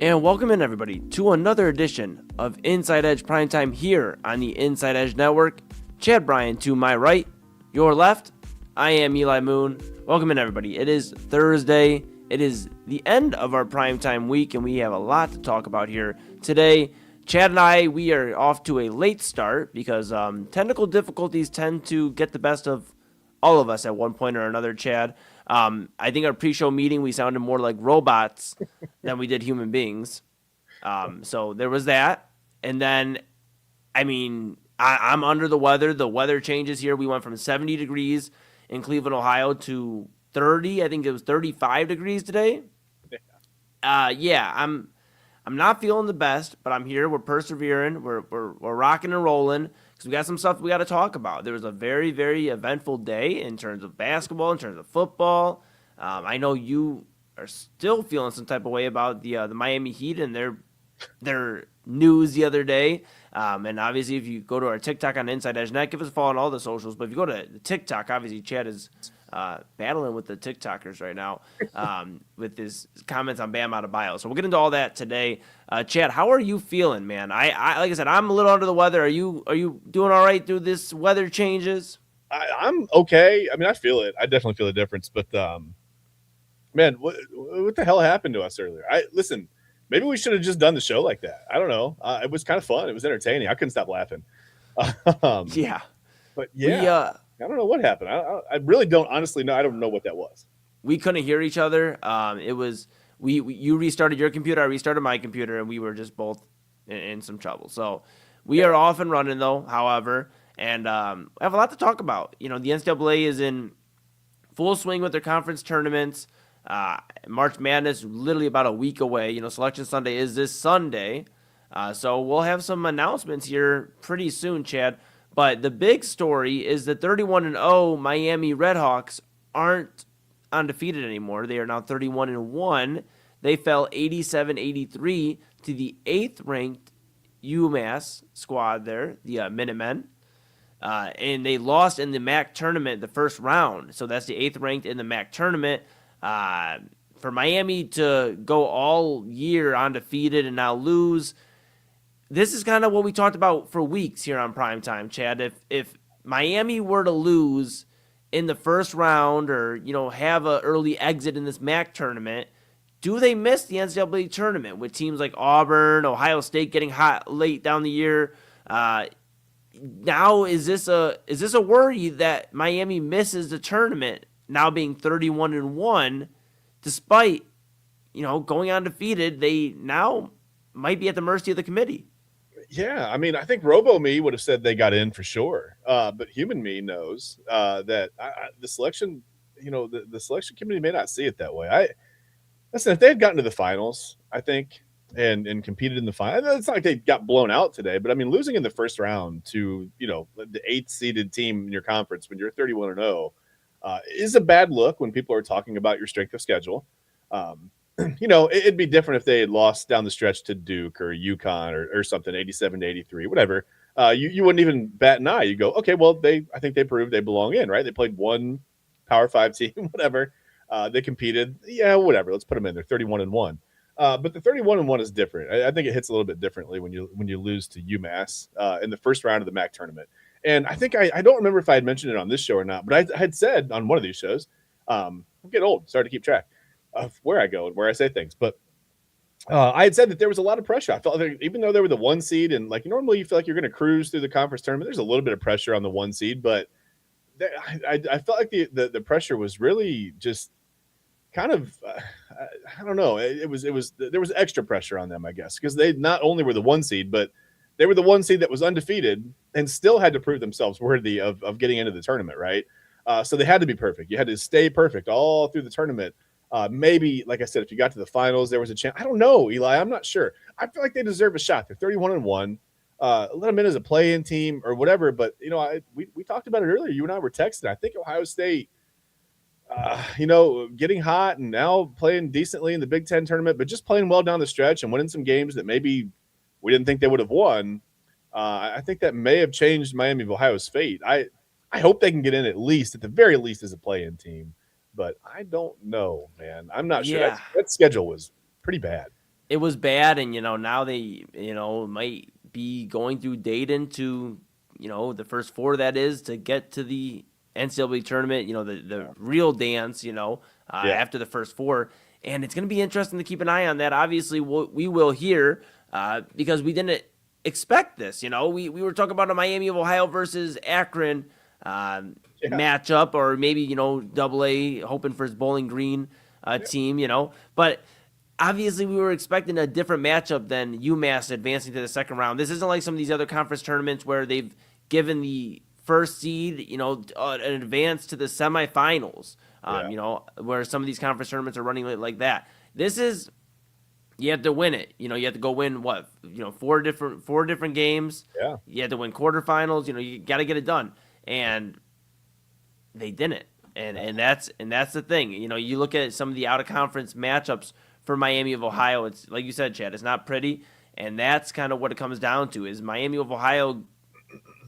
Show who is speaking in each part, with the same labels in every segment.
Speaker 1: And welcome in, everybody, to another edition of Inside Edge Primetime here on the Inside Edge Network. Chad Bryan to my right, your left. I am Eli Moon. Welcome in, everybody. It is Thursday. It is the end of our primetime week, and we have a lot to talk about here today. Chad and I, we are off to a late start because technical difficulties tend to get the best of all of us at one point or another, Chad. I think our pre-show meeting, we sounded more like robots than we did human beings. So there was that. And then, I'm under the weather. The weather changes here. We went from 70 degrees in Cleveland, Ohio to 30. I think it was 35 degrees today. I'm not feeling the best, but I'm here. We're persevering. We're rocking and rolling because we got some stuff we got to talk about. There was a very, very eventful day in terms of basketball, in terms of football. I know you are still feeling some type of way about the Miami Heat and their news the other day. And obviously, if you go to our TikTok on Inside Edge Net, give us a follow on all the socials. But if you go to the TikTok, obviously Chad is battling with the TikTokers right now with his comments on Bam Adebayo. So we'll get into all that today. Chad, how are you feeling, man? I like I said, I'm a little under the weather. Are you doing all right through this weather changes?
Speaker 2: I'm okay. I mean, I feel it. I definitely feel the difference. But man, what the hell happened to us earlier? Listen. Maybe we should have just done the show like that. I don't know. It was kind of fun. It was entertaining. I couldn't stop laughing.
Speaker 1: Yeah.
Speaker 2: But yeah, I don't know what happened. I really don't honestly know. I don't know what that was.
Speaker 1: We couldn't hear each other. It was you restarted your computer, I restarted my computer, and we were just both in some trouble. So we are off and running though. However, and I have a lot to talk about. You know, the NCAA is in full swing with their conference tournaments. March Madness literally about a week away. You know, Selection Sunday is this Sunday. So we'll have some announcements here pretty soon, Chad. But the big story is the 31-0 Miami RedHawks aren't undefeated anymore. They are now 31-1. They fell 87-83 to the 8th ranked UMass squad there, the Minutemen. And they lost in the MAC tournament the first round. So that's the 8th ranked in the MAC tournament. For Miami to go all year undefeated and now lose, this is kind of what we talked about for weeks here on Primetime, Chad. If Miami were to lose in the first round or, you know, have an early exit in this MAC tournament, do they miss the NCAA tournament with teams like Auburn, Ohio State getting hot late down the year? Now is this a worry that Miami misses the tournament now being 31-1, despite, you know, going undefeated? They now might be at the mercy of the committee.
Speaker 2: Yeah, I mean, I think Robo Me would have said they got in for sure, but Human Me knows that the selection, you know, the selection committee may not see it that way. Listen, if they had gotten to the finals, I think, and competed in the final, it's not like they got blown out today, but I mean, losing in the first round to, you know, the 8th seeded team in your conference when you're 31-0 is a bad look when people are talking about your strength of schedule. You know, it'd be different if they had lost down the stretch to Duke or UConn or something, 87-83, whatever. You wouldn't even bat an eye. You go, okay, well, I think they proved they belong in, right? They played one Power 5 team, whatever. They competed. Yeah, whatever. Let's put them in. They're 31-1. But the 31-1 is different. I think it hits a little bit differently when you lose to UMass in the first round of the MAC tournament. And I think I don't remember if I had mentioned it on this show or not, but I had said on one of these shows, I'm getting old, starting to keep track of where I go and where I say things. But I had said that there was a lot of pressure. I felt like even though they were the 1 seed and like normally you feel like you're going to cruise through the conference tournament, there's a little bit of pressure on the 1 seed, but I felt like the pressure was really just kind of I don't know. It was there was extra pressure on them, I guess, because they not only were the 1 seed, but they were the 1 seed that was undefeated and still had to prove themselves worthy of getting into the tournament, right? So they had to be perfect. You had to stay perfect all through the tournament. Maybe, like I said, if you got to the finals, there was a chance. I don't know, Eli. I'm not sure. I feel like they deserve a shot. They're 31-1. Let them in as a play-in team or whatever. But, you know, we talked about it earlier. You and I were texting. I think Ohio State, you know, getting hot and now playing decently in the Big Ten tournament, but just playing well down the stretch and winning some games that maybe we didn't think they would have won. I think that may have changed Miami of Ohio's fate. I hope they can get in at the very least, as a play-in team. But I don't know, man. I'm not sure.
Speaker 1: Yeah.
Speaker 2: That schedule was pretty bad.
Speaker 1: it was bad, and now they might be going through Dayton to the first four, that is, to get to the NCAA tournament. The real dance. After the first four, and it's going to be interesting to keep an eye on that. Obviously, we will hear because we didn't expect this. We were talking about a Miami of Ohio versus Akron matchup, or maybe Double A hoping for his Bowling Green team. But obviously, we were expecting a different matchup than UMass advancing to the second round. This isn't like some of these other conference tournaments where they've given the first seed, an advance to the semifinals. Where some of these conference tournaments are running like that. This is, you have to win it. You have to go win four different games.
Speaker 2: Yeah.
Speaker 1: You have to win quarterfinals. You got to get it done, and they didn't. And that's the thing. You look at some of the out of conference matchups for Miami of Ohio. It's like you said, Chad. It's not pretty, and that's kind of what it comes down to. Is Miami of Ohio?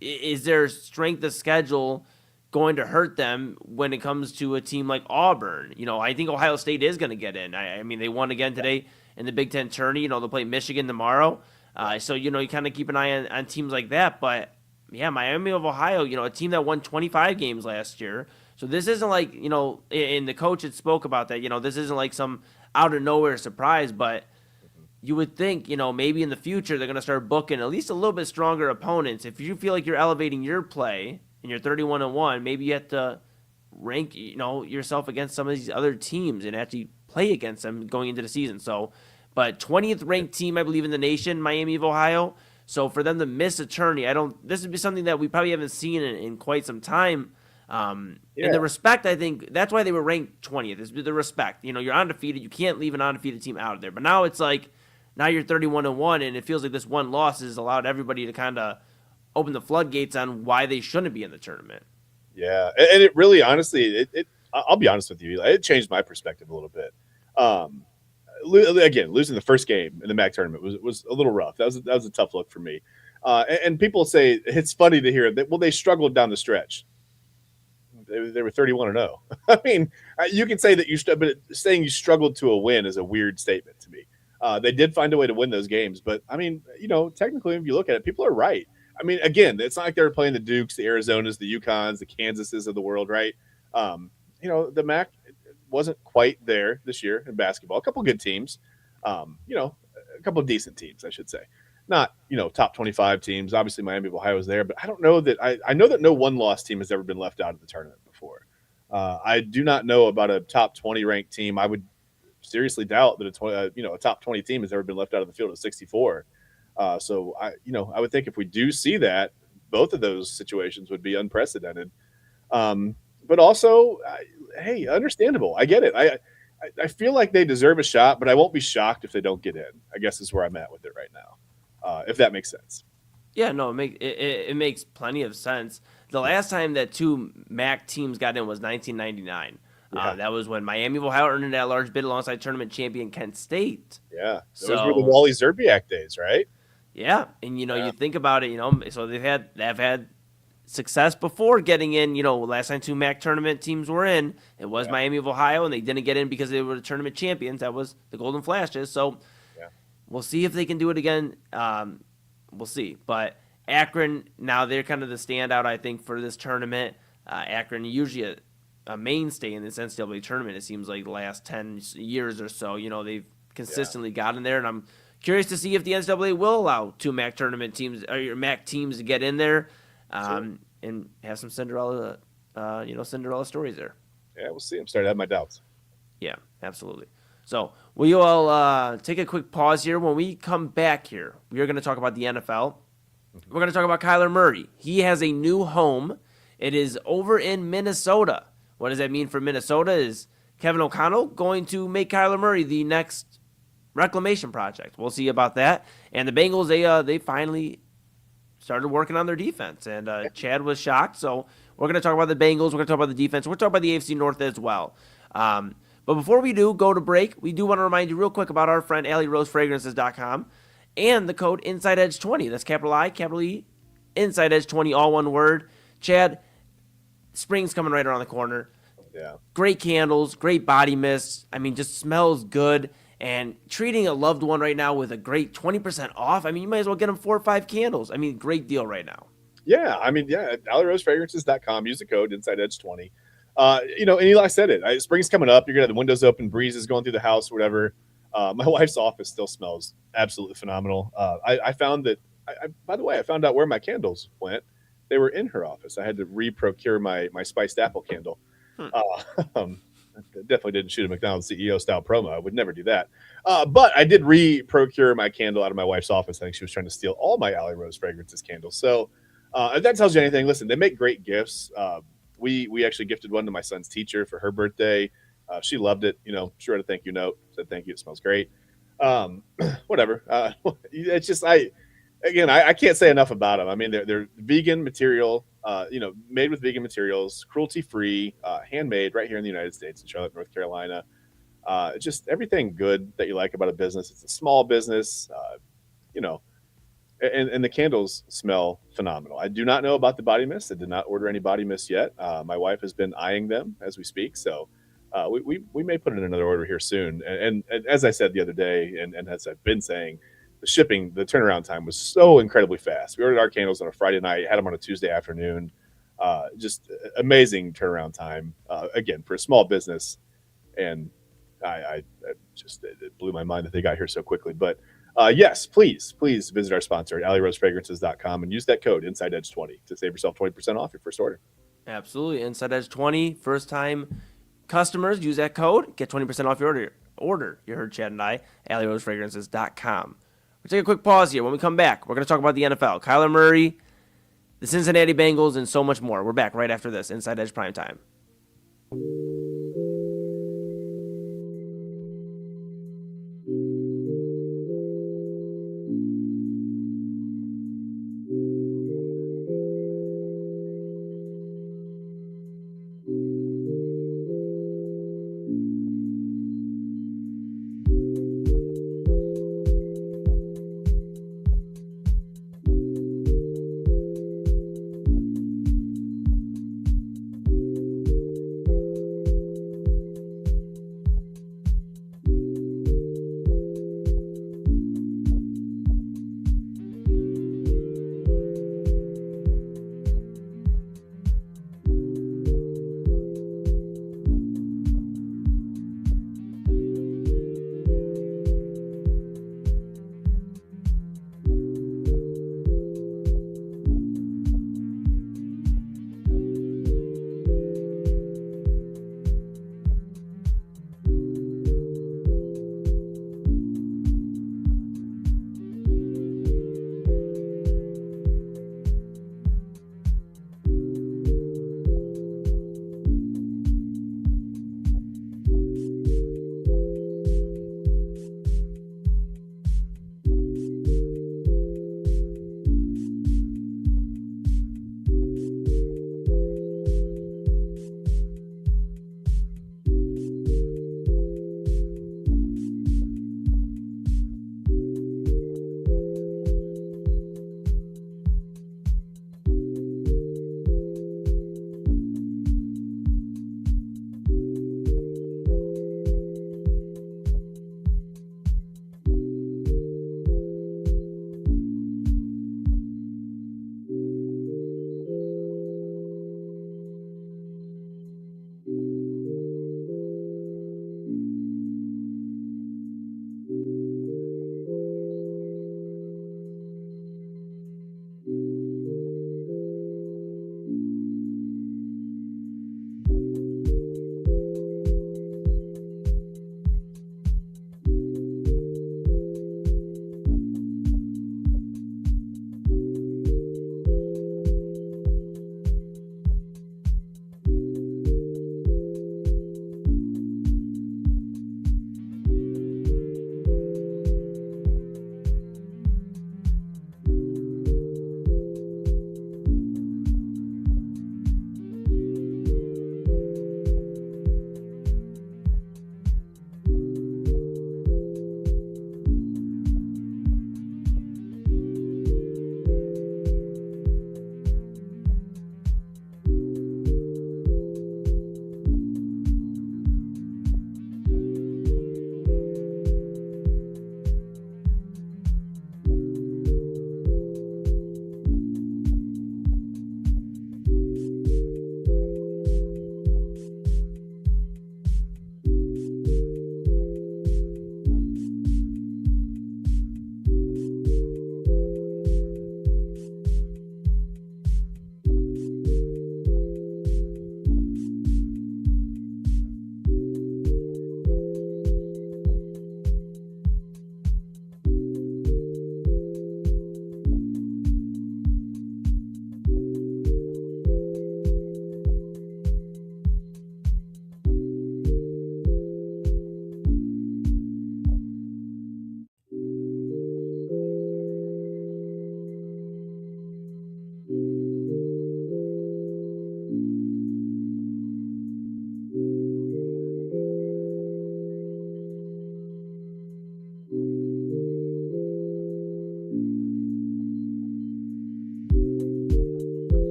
Speaker 1: Is their strength of schedule going to hurt them when it comes to a team like Auburn? I think Ohio State is going to get in. I mean, they won again today in the Big Ten tourney. They'll play Michigan tomorrow. So, you kind of keep an eye on teams like that. But, yeah, Miami of Ohio, a team that won 25 games last year. So this isn't like, and the coach had spoke about that, this isn't like some out of nowhere surprise. But you would think, maybe in the future they're going to start booking at least a little bit stronger opponents. If you feel like you're elevating your play and you're 31-1, maybe you have to rank, yourself against some of these other teams and actually play against them going into the season. So, but 20th ranked team, I believe, in the nation, Miami of Ohio. So for them to miss a tourney, this would be something that we probably haven't seen in quite some time. And the respect, I think, that's why they were ranked 20th, is the respect. You're undefeated. You can't leave an undefeated team out of there. But now it's like, now you're 31-1, and it feels like this one loss has allowed everybody to kind of open the floodgates on why they shouldn't be in the tournament.
Speaker 2: Yeah, and it really, honestly, I'll be honest with you, it changed my perspective a little bit. Again, losing the first game in the MAC tournament was a little rough. That was a tough look for me. And people say it's funny to hear that. Well, they struggled down the stretch. They were 31-0. I mean, you can say that but saying you struggled to a win is a weird statement to me. They did find a way to win those games, but I mean, technically, if you look at it, people are right. I mean, again, it's not like they were playing the Dukes, the Arizonas, the UConns, the Kansases of the world, right? The MAC wasn't quite there this year in basketball. A couple good teams, a couple of decent teams, I should say. Not, top 25 teams. Obviously, Miami of Ohio is there, but I don't know that I know that no one-loss team has ever been left out of the tournament before. I do not know about a top 20 ranked team. I would seriously doubt that a top 20 team has ever been left out of the field of 64. So I would think if we do see that, both of those situations would be unprecedented. But also, hey, understandable. I get it. I feel like they deserve a shot, but I won't be shocked if they don't get in. I guess is where I'm at with it right now, if that makes sense.
Speaker 1: Yeah, no, it makes plenty of sense. The last time that two MAC teams got in was 1999. Yeah. That was when Miami of Ohio earned that large bid alongside tournament champion Kent State.
Speaker 2: Yeah, those were the Wally Zerbiak days, right?
Speaker 1: Yeah, and you think about it, so they've had success before getting in. Last time two MAC tournament teams were in, it was Miami of Ohio, and they didn't get in because they were the tournament champions. That was the Golden Flashes. So we'll see if they can do it again. We'll see. But Akron, now they're kind of the standout, I think, for this tournament. Akron usually a mainstay in this NCAA tournament. It seems like the last 10 years or so. They've consistently gotten there, and I'm curious to see if the NCAA will allow two MAC tournament teams or MAC teams to get in there. And have some Cinderella stories there.
Speaker 2: Yeah, we'll see. I'm starting to have my doubts.
Speaker 1: Yeah, absolutely. So we will take a quick pause here. When we come back here, we are going to talk about the NFL. We're going to talk about Kyler Murray. He has a new home. It is over in Minnesota. What does that mean for Minnesota? Is Kevin O'Connell going to make Kyler Murray the next reclamation project? We'll see about that. And the Bengals, they finally started working on their defense, and Chad was shocked. So we're going to talk about the Bengals. We're going to talk about the defense. We're going to talk about the AFC North as well. But before we do go to break, we do want to remind you real quick about our friend AllieRoseFragrances.com and the code InsideEdge20. That's capital I, capital E, InsideEdge20, all one word. Chad, spring's coming right around the corner.
Speaker 2: Yeah.
Speaker 1: Great candles, great body mist. I mean, just smells good. and treating a loved one right now with a great 20% off. I mean, you might as well get them 4 or 5 candles. I mean, great deal right now.
Speaker 2: Yeah, I mean, yeah, AlleyRoseFragrances.com. Use the code InsideEdge20. And Eli said it. Spring's coming up. You're gonna have the windows open, breezes going through the house, or whatever. My wife's office still smells absolutely phenomenal. I found that. By the way, I found out where my candles went. They were in her office. I had to re-procure my spiced apple candle. Definitely didn't shoot a McDonald's CEO style promo. I would never do that. But I did re-procure my candle out of my wife's office. I think she was trying to steal all my Alley Rose Fragrances candles. So if that tells you anything, listen, they make great gifts. We actually gifted one to my son's teacher for her birthday. She loved it. She wrote a thank you note, said thank you. It smells great. Whatever. It's just I can't say enough about them. I mean, they're vegan material, made with vegan materials, cruelty free, handmade right here in the United States in Charlotte, North Carolina. Just everything good that you like about a business. It's a small business, and the candles smell phenomenal. I do not know about the body mist. I did not order any body mist yet. My wife has been eyeing them as we speak. So we may put in another order here soon. And as I said the other day, and as I've been saying, the turnaround time was so incredibly fast. We ordered our candles on a Friday night, had them on a Tuesday afternoon. Just amazing turnaround time, again, for a small business. And it blew my mind that they got here so quickly. But yes, please visit our sponsor at AlleyRoseFragrances.com and use that code InsideEdge20 to save yourself 20% off your first order.
Speaker 1: Absolutely. InsideEdge20, first time customers, use that code, get 20% off your order. You heard Chad and I, AlleyRoseFragrances.com. We'll take a quick pause here. When we come back, we're going to talk about the NFL, Kyler Murray, the Cincinnati Bengals, and so much more. We're back right after this, Inside Edge Primetime.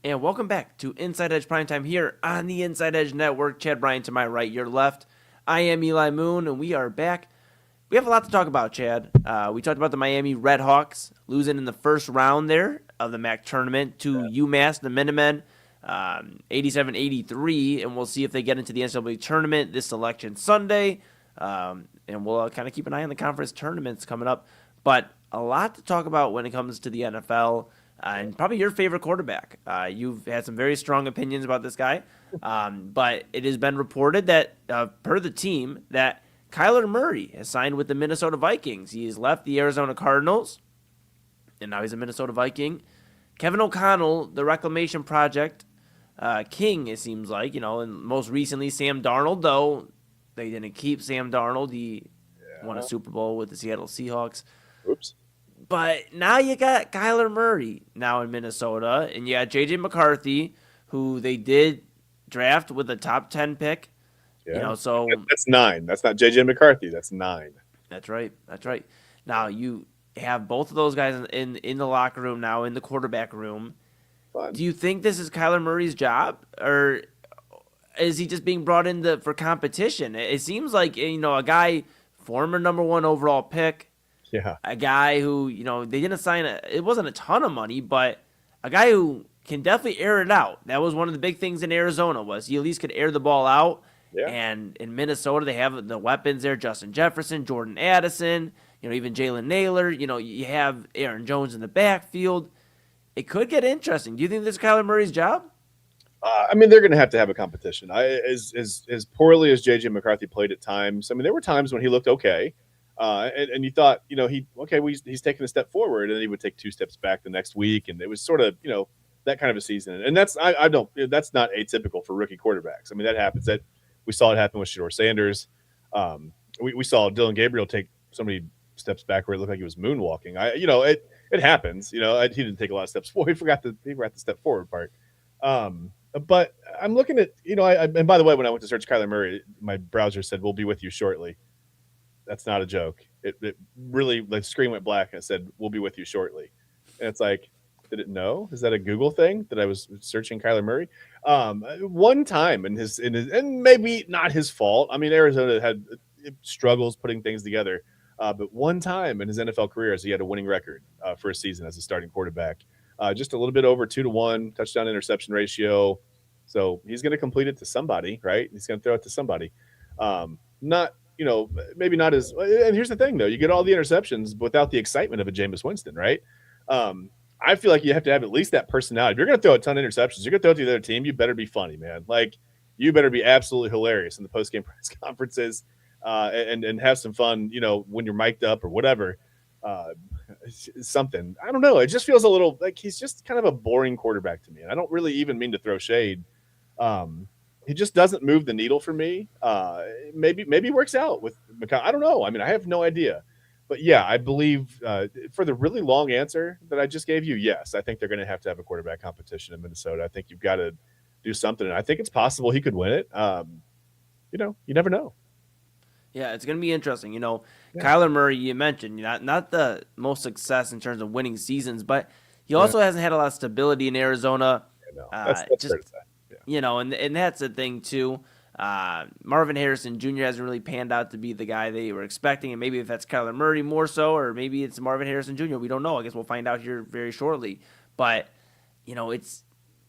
Speaker 1: And welcome back to Inside Edge Primetime here on the Inside Edge Network. Chad Bryan to my right, your left. I am Eli Moon, and we are back. We have a lot to talk about, Chad. We talked about the Miami RedHawks losing in the first round there of the MAC tournament to UMass, the Minutemen, 87-83, and we'll see if they get into the NCAA tournament this election Sunday. And we'll kind of keep an eye on the conference tournaments coming up. But a lot to talk about when it comes to the NFL. And probably your favorite quarterback. You've had some very strong opinions about this guy, but it has been reported that, per the team, that Kyler Murray has signed with the Minnesota Vikings. He has left the Arizona Cardinals, and now he's a Minnesota Viking. Kevin O'Connell, the Reclamation Project king, it seems like, and most recently Sam Darnold, though they didn't keep Sam Darnold. He won a Super Bowl with the Seattle Seahawks.
Speaker 2: Oops.
Speaker 1: But now you got Kyler Murray now in Minnesota, and you got J.J. McCarthy, who they did draft with a top 10 pick.
Speaker 2: Yeah.
Speaker 1: So
Speaker 2: that's 9. That's not J.J. McCarthy. That's 9.
Speaker 1: That's right. Now you have both of those guys in the locker room now, in the quarterback room.
Speaker 2: Fun.
Speaker 1: Do you think this is Kyler Murray's job, or is he just being brought in for competition? It seems like, a guy, former number 1 overall pick.
Speaker 2: Yeah.
Speaker 1: A guy who, they didn't sign it wasn't a ton of money, but a guy who can definitely air it out. That was one of the big things in Arizona, was he at least could air the ball out.
Speaker 2: Yeah.
Speaker 1: And in Minnesota, they have the weapons there: Justin Jefferson, Jordan Addison, even Jalen Naylor. You have Aaron Jones in the backfield. It could get interesting. Do you think this is Kyler Murray's job?
Speaker 2: They're going to have a competition. As poorly as J.J. McCarthy played at times, there were times when he looked okay. And you thought, he's taking a step forward, and then he would take 2 steps back the next week, and it was sort of, that kind of a season. And that's that's not atypical for rookie quarterbacks. That happens. That we saw it happen with Shedeur Sanders. We saw Dylan Gabriel take so many steps back where it looked like he was moonwalking. It happens. He didn't take a lot of steps forward. He forgot the step forward part. But I'm looking at, and by the way, when I went to search Kyler Murray, my browser said, "We'll be with you shortly." That's not a joke. It really, the screen went black and it said, "We'll be with you shortly." And it's like, did it know? Is that a Google thing that I was searching Kyler Murray? One time in his, and maybe not his fault. Arizona had struggles putting things together. But one time in his NFL career, he had a winning record for a season as a starting quarterback. Just a little bit over 2-to-1 touchdown interception ratio. So he's going to complete it to somebody, right? He's going to throw it to somebody. Not, maybe not as. And here's the thing, though: you get all the interceptions without the excitement of a Jameis Winston, right? I feel like you have to have at least that personality. If you're going to throw a ton of interceptions, you're going to throw it to the other team. You better be funny, man. Like, you better be absolutely hilarious in the post-game press conferences, and have some fun. When you're mic'd up or whatever. Something. I don't know. It just feels a little like he's just kind of a boring quarterback to me. And I don't really even mean to throw shade. He just doesn't move the needle for me. Maybe it works out with McCarthy. I don't know. I have no idea. But yeah, I believe for the really long answer that I just gave you, yes, I think they're going to have a quarterback competition in Minnesota. I think you've got to do something. And I think it's possible he could win it. You never know.
Speaker 1: Yeah, it's going to be interesting. Kyler Murray, you mentioned, not the most success in terms of winning seasons, but he also hasn't had a lot of stability in Arizona.
Speaker 2: That's fair to say. Yeah.
Speaker 1: And that's the thing too. Marvin Harrison Jr. hasn't really panned out to be the guy they were expecting, and maybe if that's Kyler Murray more so, or maybe it's Marvin Harrison Jr. We don't know. I guess we'll find out here very shortly. But it's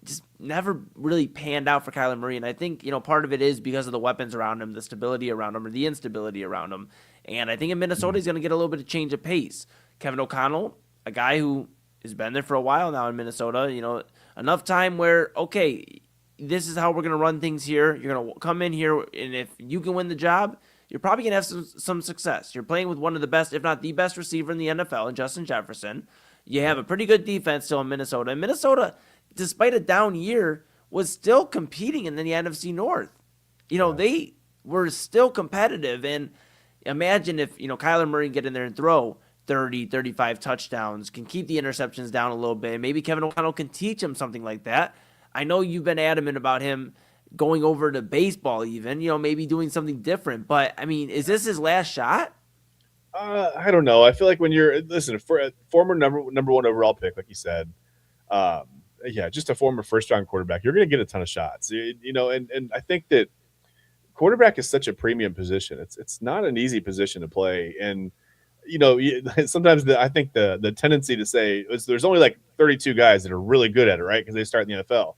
Speaker 1: just never really panned out for Kyler Murray, and I think part of it is because of the weapons around him, the stability around him, or the instability around him. And I think in Minnesota he's going to get a little bit of change of pace. Kevin O'Connell, a guy who has been there for a while now in Minnesota, enough time where, okay, this is how we're going to run things here. You're going to come in here, and if you can win the job, you're probably going to have some success. You're playing with one of the best, if not the best receiver in the NFL, in Justin Jefferson. You have a pretty good defense still in Minnesota. And Minnesota, despite a down year, was still competing in the NFC North. They were still competitive. And imagine if, Kyler Murray can get in there and throw 30, 35 touchdowns, can keep the interceptions down a little bit. Maybe Kevin O'Connell can teach him something like that. I know you've been adamant about him going over to baseball even, maybe doing something different. But, is this his last shot?
Speaker 2: I don't know. I feel like when you're for a former number 1 overall pick, like you said, just a former first-round quarterback, you're going to get a ton of shots. And I think that quarterback is such a premium position. It's not an easy position to play, and sometimes I think the tendency to say is there's only like 32 guys that are really good at it, right? Because they start in the NFL.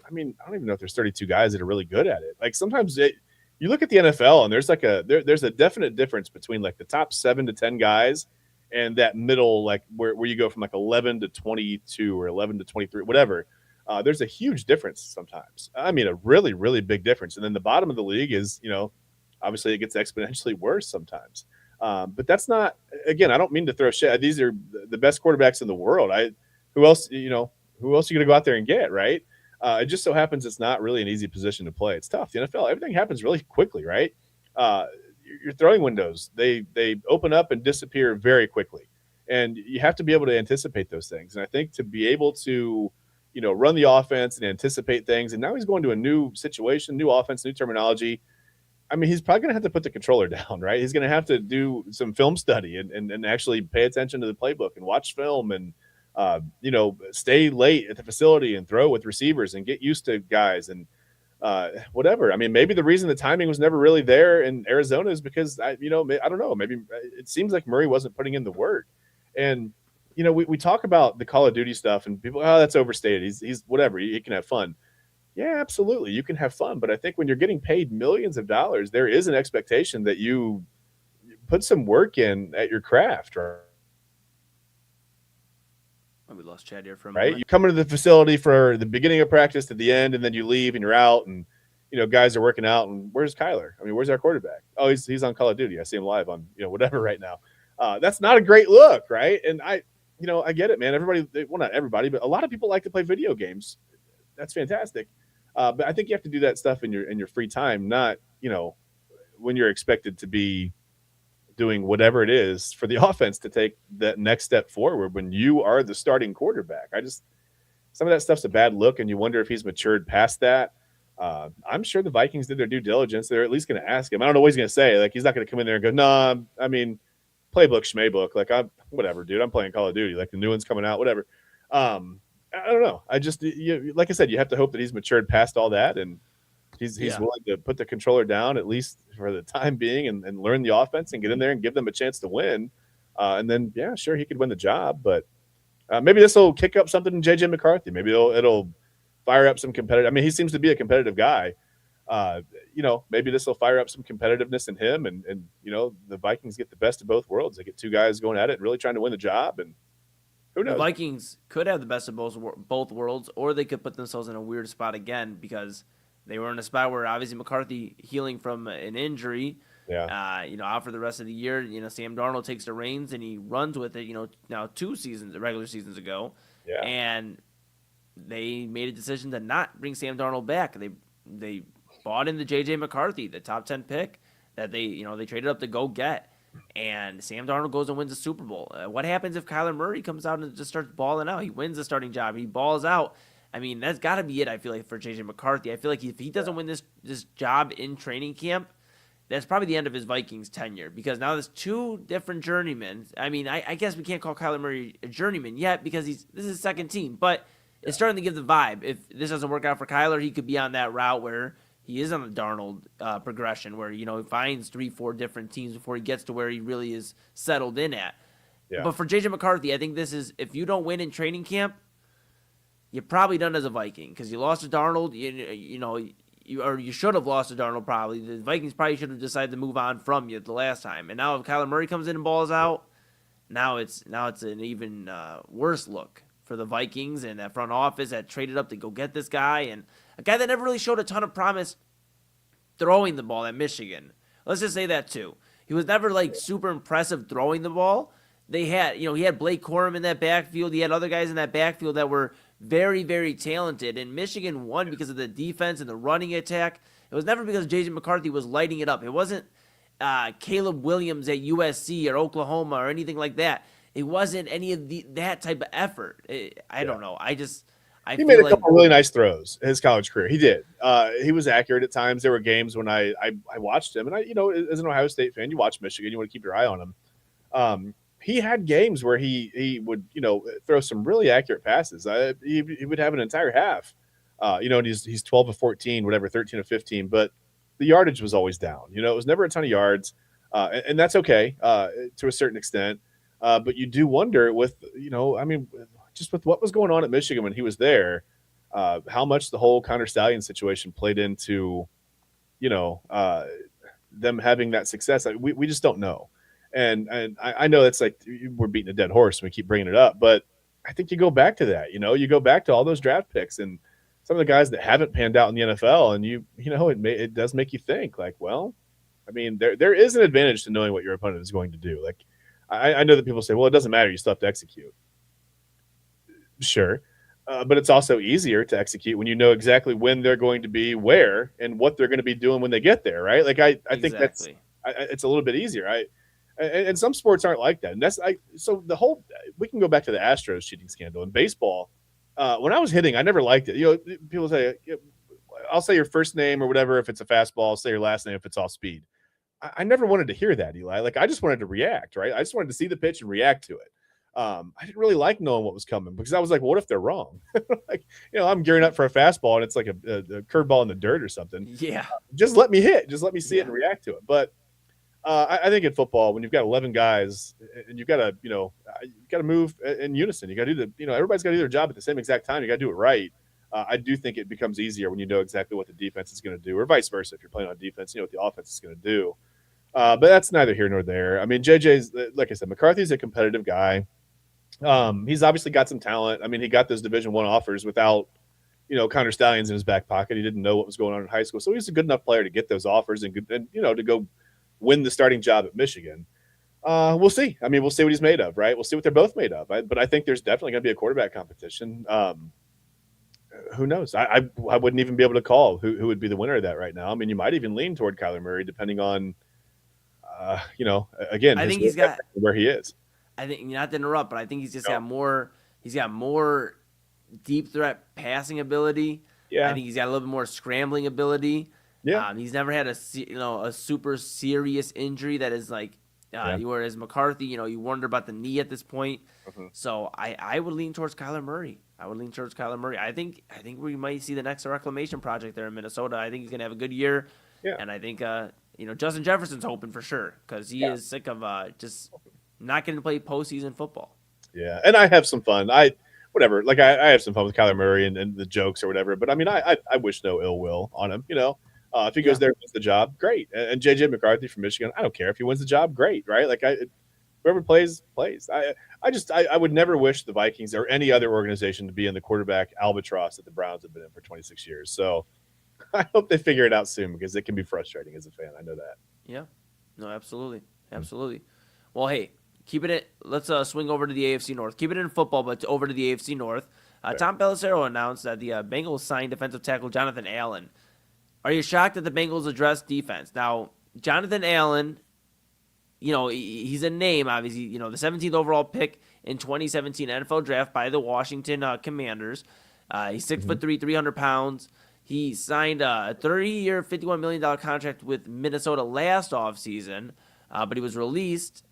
Speaker 2: I mean, I don't even know if there's 32 guys that are really good at it. Like sometimes you look at the NFL and there's like there's a definite difference between like the top 7 to 10 guys and that middle, like where you go from like 11 to 22 or 11 to 23, whatever. There's a huge difference sometimes. I mean, a really, really big difference. And then the bottom of the league is, obviously it gets exponentially worse sometimes. But that's not, again, I don't mean to throw shit. These are the best quarterbacks in the world. Who else are you going to go out there and get, right? It just so happens it's not really an easy position to play. It's tough. The NFL, everything happens really quickly, right? Your throwing windows, they open up and disappear very quickly. And you have to be able to anticipate those things. And I think to be able to, run the offense and anticipate things. And now he's going to a new situation, new offense, new terminology. I mean, he's probably going to have to put the controller down, right? He's going to have to do some film study and actually pay attention to the playbook and watch film and, stay late at the facility and throw with receivers and get used to guys and whatever. I mean, maybe the reason the timing was never really there in Arizona is because, I don't know, maybe it seems like Murray wasn't putting in the work. And, we talk about the Call of Duty stuff and people, that's overstated. He's whatever. He can have fun. Yeah, absolutely. You can have fun. But I think when you're getting paid millions of dollars, there is an expectation that you put some work in at your craft, right?
Speaker 1: We lost Chad here for a moment.
Speaker 2: Right? You come into the facility for the beginning of practice to the end, and then you leave and you're out and, guys are working out. And where's Kyler? I mean, where's our quarterback? Oh, he's on Call of Duty. I see him live on, whatever right now. That's not a great look, right? And I get it, man. Well, not everybody, but a lot of people like to play video games. That's fantastic. But I think you have to do that stuff in your free time, not, when you're expected to be doing whatever it is for the offense to take that next step forward when you are the starting quarterback. Some of that stuff's a bad look, and you wonder if he's matured past that. I'm sure the Vikings did their due diligence. They're at least going to ask him. I don't know what he's going to say. Like, he's not going to come in there and go, "Nah, I mean, playbook, schmaybook. Like, whatever, dude. I'm playing Call of Duty. Like, the new one's coming out, whatever." I don't know. Like I said, you have to hope that he's matured past all that, and he's willing to put the controller down at least for the time being and learn the offense and get in there and give them a chance to win. And then, yeah, sure, he could win the job, but maybe this will kick up something in JJ McCarthy. Maybe it'll fire up some competitive. I mean, he seems to be a competitive guy. Maybe this will fire up some competitiveness in him, and the Vikings get the best of both worlds. They get two guys going at it and really trying to win the job, and who knows?
Speaker 1: The Vikings could have the best of both worlds, or they could put themselves in a weird spot again because they were in a spot where obviously McCarthy healing from an injury, out for the rest of the year. Sam Darnold takes the reins and he runs with it. Now 2 regular seasons ago, and they made a decision to not bring Sam Darnold back. They bought into JJ McCarthy, the top 10 pick that they traded up to go get. And Sam Darnold goes and wins the Super Bowl. What happens if Kyler Murray comes out and just starts balling out? He wins the starting job. He balls out. I mean, that's got to be it, I feel like, for J.J. McCarthy. I feel like if he doesn't win this job in training camp, that's probably the end of his Vikings tenure because now there's 2 different journeymen. I mean, I guess we can't call Kyler Murray a journeyman yet because this is his second team, but it's starting to give the vibe. If this doesn't work out for Kyler, he could be on that route where he is on the Darnold progression where, he finds 3-4 different teams before he gets to where he really is settled in at. Yeah. But for J.J. McCarthy, I think this is, if you don't win in training camp, you're probably done as a Viking because you lost to Darnold. You should have lost to Darnold probably. The Vikings probably should have decided to move on from you the last time. And now if Kyler Murray comes in and balls out, now it's an even worse look for the Vikings and that front office that traded up to go get this guy and a guy that never really showed a ton of promise throwing the ball at Michigan. Let's just say that too. He was never super impressive throwing the ball. They had, he had Blake Corum in that backfield. He had other guys in that backfield that were very, very talented. And Michigan won because of the defense and the running attack. It was never because J.J. McCarthy was lighting it up. It wasn't Caleb Williams at USC or Oklahoma or anything like that. It wasn't any of that type of effort. I don't know.
Speaker 2: He made a couple really nice throws in his college career. He did. He was accurate at times. There were games when I watched him, and as an Ohio State fan, you watch Michigan, you want to keep your eye on him. he had games where he would, throw some really accurate passes. He would have an entire half, and he's 12 of 14, whatever, 13 of 15, but the yardage was always down. It was never a ton of yards, and that's okay to a certain extent. But you do wonder with, just with what was going on at Michigan when he was there, how much the whole Connor Stallion situation played into, them having that success. We just don't know. And I know that's like we're beating a dead horse and we keep bringing it up, but I think you go back to that. You go back to all those draft picks and some of the guys that haven't panned out in the NFL, and it does make you think like, well, I mean, there is an advantage to knowing what your opponent is going to do. Like, I know that people say, well, it doesn't matter, you still have to execute. Sure. But it's also easier to execute when you know exactly when they're going to be where and what they're going to be doing when they get there, right? Like I think that's it's a little bit easier. And some sports aren't like that. And so we can go back to the Astros cheating scandal in baseball. When I was hitting, I never liked it. People say, I'll say your first name or whatever if it's a fastball. I'll say your last name if it's off speed. I never wanted to hear that, Eli. Like I just wanted to react, right? I just wanted to see the pitch and react to it. I didn't really like knowing what was coming because I was like, well, what if they're wrong? Like, I'm gearing up for a fastball and it's like a curveball in the dirt or something.
Speaker 1: Yeah.
Speaker 2: Just let me hit. Just let me see it and react to it. But I think in football, when you've got 11 guys and you've got to, you got to move in unison. You got to do everybody's got to do their job at the same exact time. You got to do it right. I do think it becomes easier when you know exactly what the defense is going to do, or vice versa. If you're playing on defense, you know what the offense is going to do. But that's neither here nor there. I mean, JJ's, like I said, McCarthy's a competitive guy. He's obviously got some talent. I mean, he got those Division I offers without, Connor Stallions in his back pocket. He didn't know what was going on in high school. So he's a good enough player to get those offers and to go win the starting job at Michigan. We'll see. I mean, we'll see what he's made of, right? We'll see what they're both made of. But I think there's definitely going to be a quarterback competition. Who knows? I wouldn't even be able to call who would be the winner of that right now. I mean, you might even lean toward Kyler Murray depending on, again,
Speaker 1: I think he's got
Speaker 2: where he is.
Speaker 1: I think, not to interrupt, but I think he's just got more. He's got more deep threat passing ability.
Speaker 2: Yeah,
Speaker 1: I think he's got a little bit more scrambling ability.
Speaker 2: Yeah,
Speaker 1: he's never had a super serious injury that is like. Whereas McCarthy, you wonder about the knee at this point.
Speaker 2: Mm-hmm.
Speaker 1: So I would lean towards Kyler Murray. I think we might see the next reclamation project there in Minnesota. I think he's gonna have a good year.
Speaker 2: Yeah,
Speaker 1: and I think Justin Jefferson's hoping for sure because he is sick of just not getting to play postseason football.
Speaker 2: Yeah, and I have some fun. I have some fun with Kyler Murray and the jokes or whatever. But I mean, I wish no ill will on him. If he goes there and wins the job, great. And JJ McCarthy from Michigan, I don't care if he wins the job, great, right? Like whoever plays. I would never wish the Vikings or any other organization to be in the quarterback albatross that the Browns have been in for 26 years. So I hope they figure it out soon because it can be frustrating as a fan. I know that.
Speaker 1: Yeah, no, absolutely. Well, hey. Let's swing over to the AFC North. Keep it in football, but over to the AFC North. Tom Pelissero announced that the Bengals signed defensive tackle Jonathan Allen. Are you shocked that the Bengals addressed defense? Now, Jonathan Allen, he's a name, obviously. The 17th overall pick in 2017 NFL draft by the Washington Commanders. He's 6'3", 300 pounds. He signed a 30-year, $51 million contract with Minnesota last offseason, but he was released.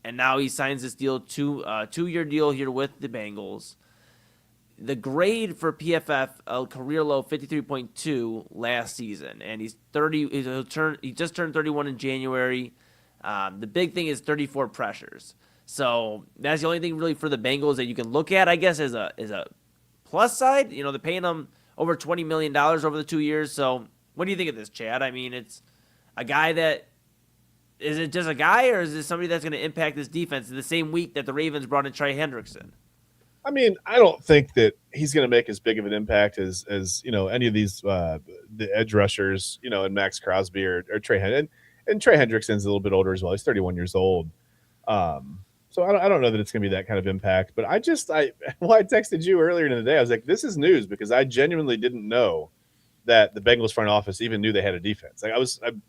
Speaker 1: And now he signs this deal, two-year deal here with the Bengals. The grade for PFF, a career low 53.2 last season, and he's 30. He just turned 31 in January. The big thing is 34 pressures. So that's the only thing really for the Bengals that you can look at, I guess, as a plus side. They're paying him over $20 million over the 2 years. So what do you think of this, Chad? I mean, it's a guy that. Is it just a guy, or is it somebody that's going to impact this defense in the same week that the Ravens brought in Trey Hendrickson?
Speaker 2: I mean, I don't think that he's going to make as big of an impact as any of these the edge rushers, and Max Crosby or Trey Hendrickson. And Trey Hendrickson's a little bit older as well. He's 31 years old. So I don't know that it's going to be that kind of impact. But I texted you earlier in the day. I was like, this is news because I genuinely didn't know that the Bengals front office even knew they had a defense. Like I'm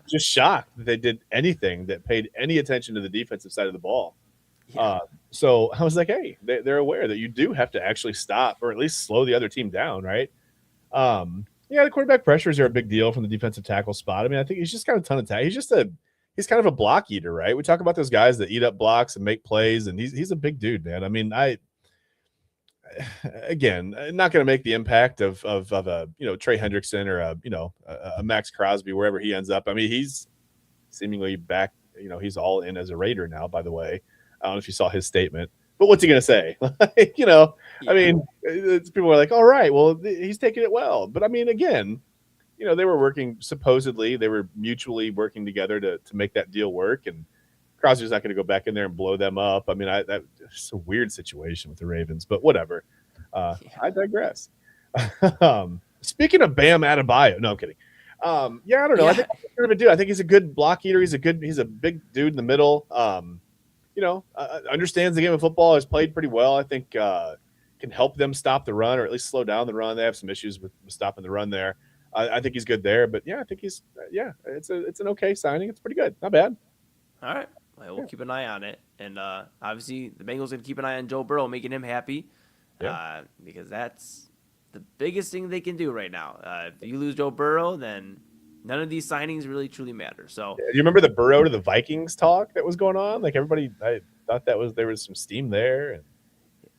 Speaker 2: just shocked that they did anything that paid any attention to the defensive side of the ball. Yeah. So I was like, hey, they're aware that you do have to actually stop or at least slow the other team down, right? The quarterback pressures are a big deal from the defensive tackle spot. I mean, I think he's just got a ton of talent. He's he's kind of a block eater, right? We talk about those guys that eat up blocks and make plays, and he's a big dude, man. I mean, again, not going to make the impact of a Trey Hendrickson or a Max Crosby wherever he ends up. I mean, he's seemingly back. He's all in as a Raider now. By the way, I don't know if you saw his statement, but what's he going to say?
Speaker 1: Yeah.
Speaker 2: I mean, people are like, all right, well, he's taking it well, but I mean, again, they were supposedly they were mutually working together to make that deal work, and Crosby's not going to go back in there and blow them up. I mean, that's a weird situation with the Ravens, but whatever. I digress. Speaking of Bam Adebayo, no, I'm kidding. I don't know.
Speaker 1: Yeah.
Speaker 2: I think he's kind of a dude. I think he's a good block eater. He's a big dude in the middle. Understands the game of football. Has played pretty well. I think can help them stop the run, or at least slow down the run. They have some issues with stopping the run there. I think he's good there, but I think he's it's an okay signing. It's pretty good, not bad.
Speaker 1: All right. Well, we'll keep an eye on it. And obviously, the Bengals going to keep an eye on Joe Burrow, making him happy because that's the biggest thing they can do right now. If you lose Joe Burrow, then none of these signings really, truly matter. So,
Speaker 2: do you remember the Burrow to the Vikings talk that was going on? Like, everybody, I thought there was some steam there. And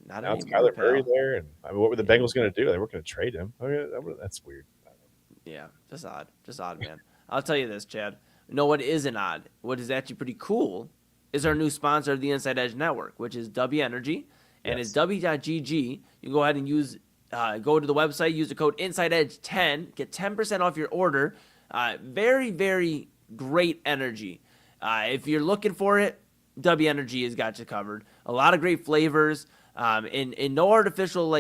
Speaker 1: not
Speaker 2: now it's Kyler Murray there. And I mean, what were the Bengals going to do? They weren't going to trade him. I mean, that's weird.
Speaker 1: Yeah, just odd, man. I'll tell you this, Chad. No, what isn't odd, what is actually pretty cool, is our new sponsor of the Inside Edge Network, which is W Energy, and it's W.GG. You can go ahead and go to the website, use the code InsideEdge10, get 10% off your order. Very, very great energy. If you're looking for it, W Energy has got you covered. A lot of great flavors. And no artificial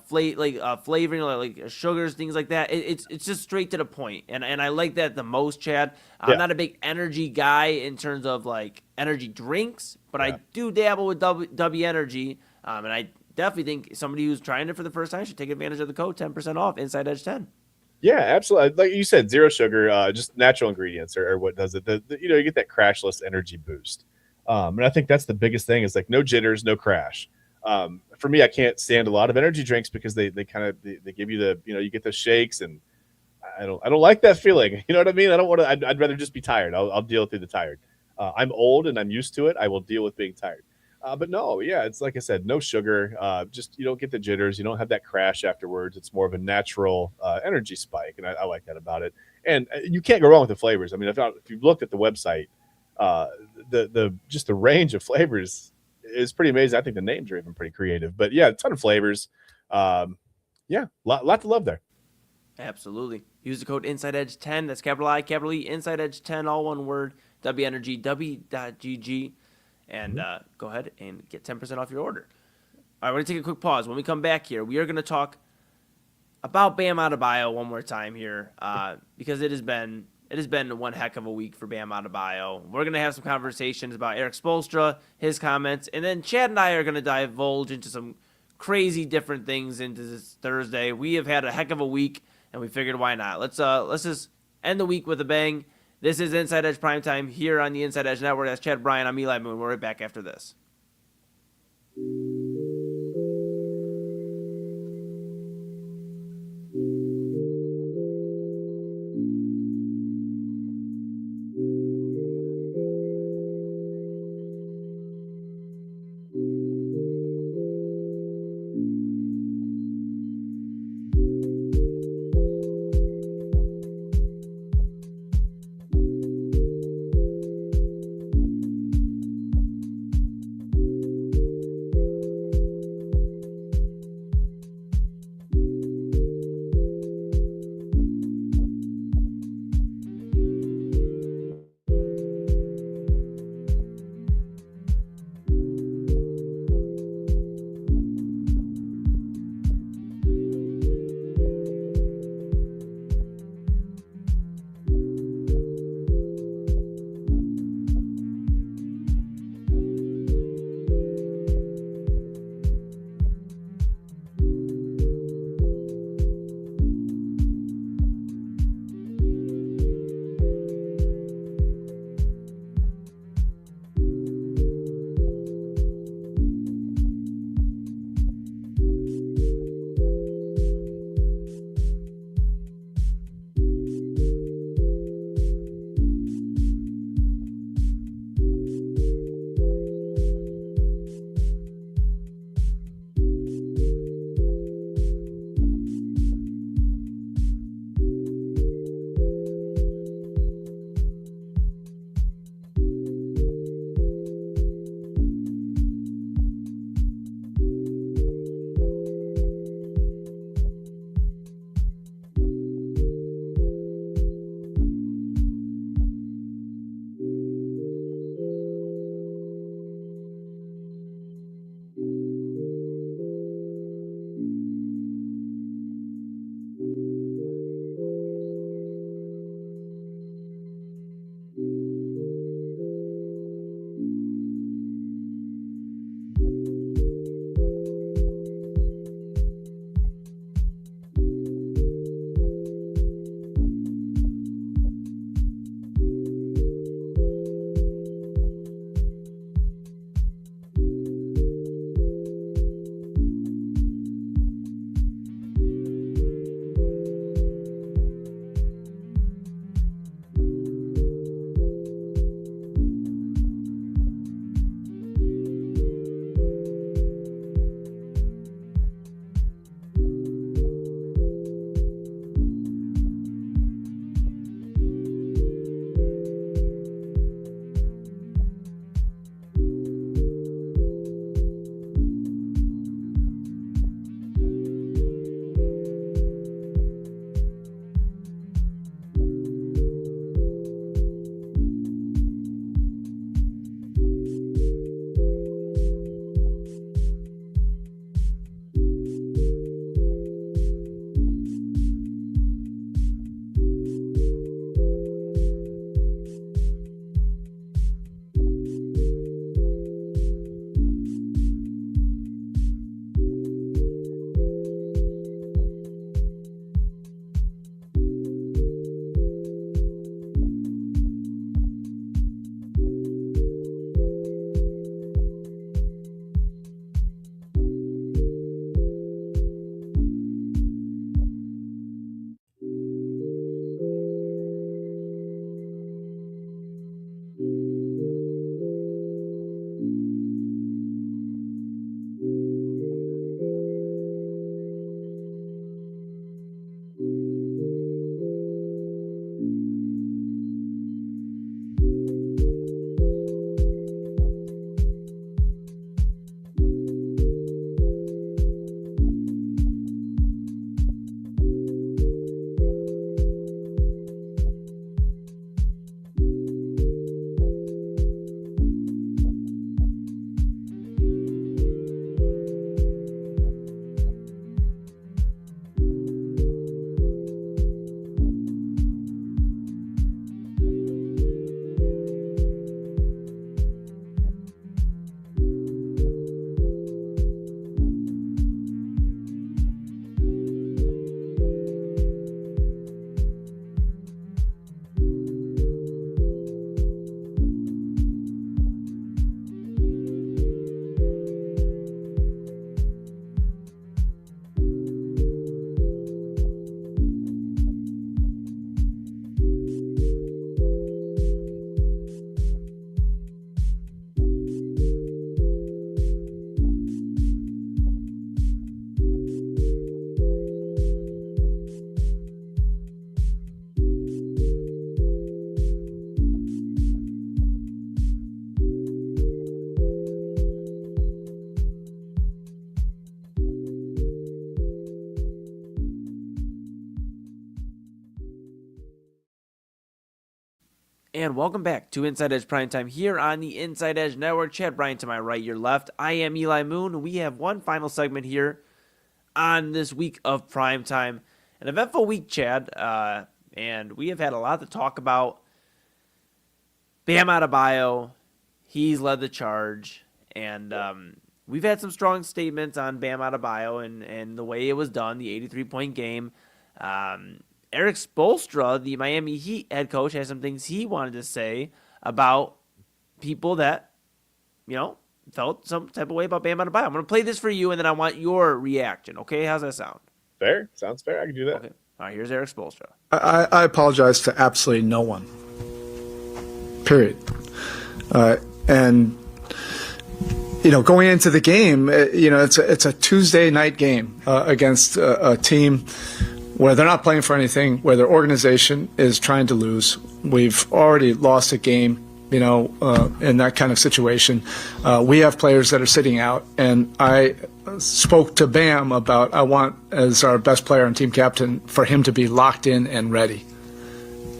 Speaker 1: flavoring like sugars, things like that. It's just straight to the point, and I like that the most, Chad. I'm not a big energy guy in terms of like energy drinks, but I do dabble with W Energy, and I definitely think somebody who's trying it for the first time should take advantage of the code 10% off Inside Edge 10.
Speaker 2: Yeah, absolutely. Like you said, zero sugar, just natural ingredients or what does it. You get that crashless energy boost, and I think that's the biggest thing is like no jitters, no crash. For me, I can't stand a lot of energy drinks because they give you the, you get those shakes, and I don't like that feeling. You know what I mean? I don't want to, I'd rather just be tired. I'll deal through the tired. I'm old and I'm used to it. I will deal with being tired. But no, it's like I said, no sugar. Just, you don't get the jitters. You don't have that crash afterwards. It's more of a natural energy spike. And I like that about it. And you can't go wrong with the flavors. I mean, if you've looked at the website, just the range of flavors is pretty amazing. I think the names are even pretty creative, but a ton of flavors. Lot to love there.
Speaker 1: Absolutely. Use the code InsideEdge10. That's capital I, capital E, InsideEdge10, all one word. W Energy, W.GG, and go ahead and get 10% off your order. All right, we're gonna take a quick pause. When we come back here, we are gonna talk about Bam Adebayo one more time here, because it has been one heck of a week for Bam Adebayo. We're going to have some conversations about Erik Spoelstra, his comments, and then Chad and I are going to divulge into some crazy different things into this Thursday. We have had a heck of a week, and we figured why not. Let's just end the week with a bang. This is Inside Edge Primetime here on the Inside Edge Network. That's Chad, Bryan. I'm Eli Moon. We're right back after this. And welcome back to Inside Edge Primetime here on the Inside Edge Network. Chad Bryan to my right, your left. I am Eli Moon. We have one final segment here on this week of Primetime. An eventful week, Chad, and we have had a lot to talk about. Bam Adebayo, he's led the charge, and we've had some strong statements on Bam Adebayo and the way it was done, the 83-point game. Erik Spoelstra, the Miami Heat head coach, has some things he wanted to say about people that, felt some type of way about Bam Adebayo. I'm going to play this for you, and then I want your reaction, okay? How's that sound?
Speaker 2: Fair. Sounds fair. I can do that.
Speaker 1: Okay. All right, here's Erik Spoelstra.
Speaker 3: I apologize to absolutely no one. Period. And going into the game, it's a Tuesday night game against a team where they're not playing for anything, where their organization is trying to lose. We've already lost a game, in that kind of situation. We have players that are sitting out, and I spoke to Bam about I want, as our best player and team captain, for him to be locked in and ready.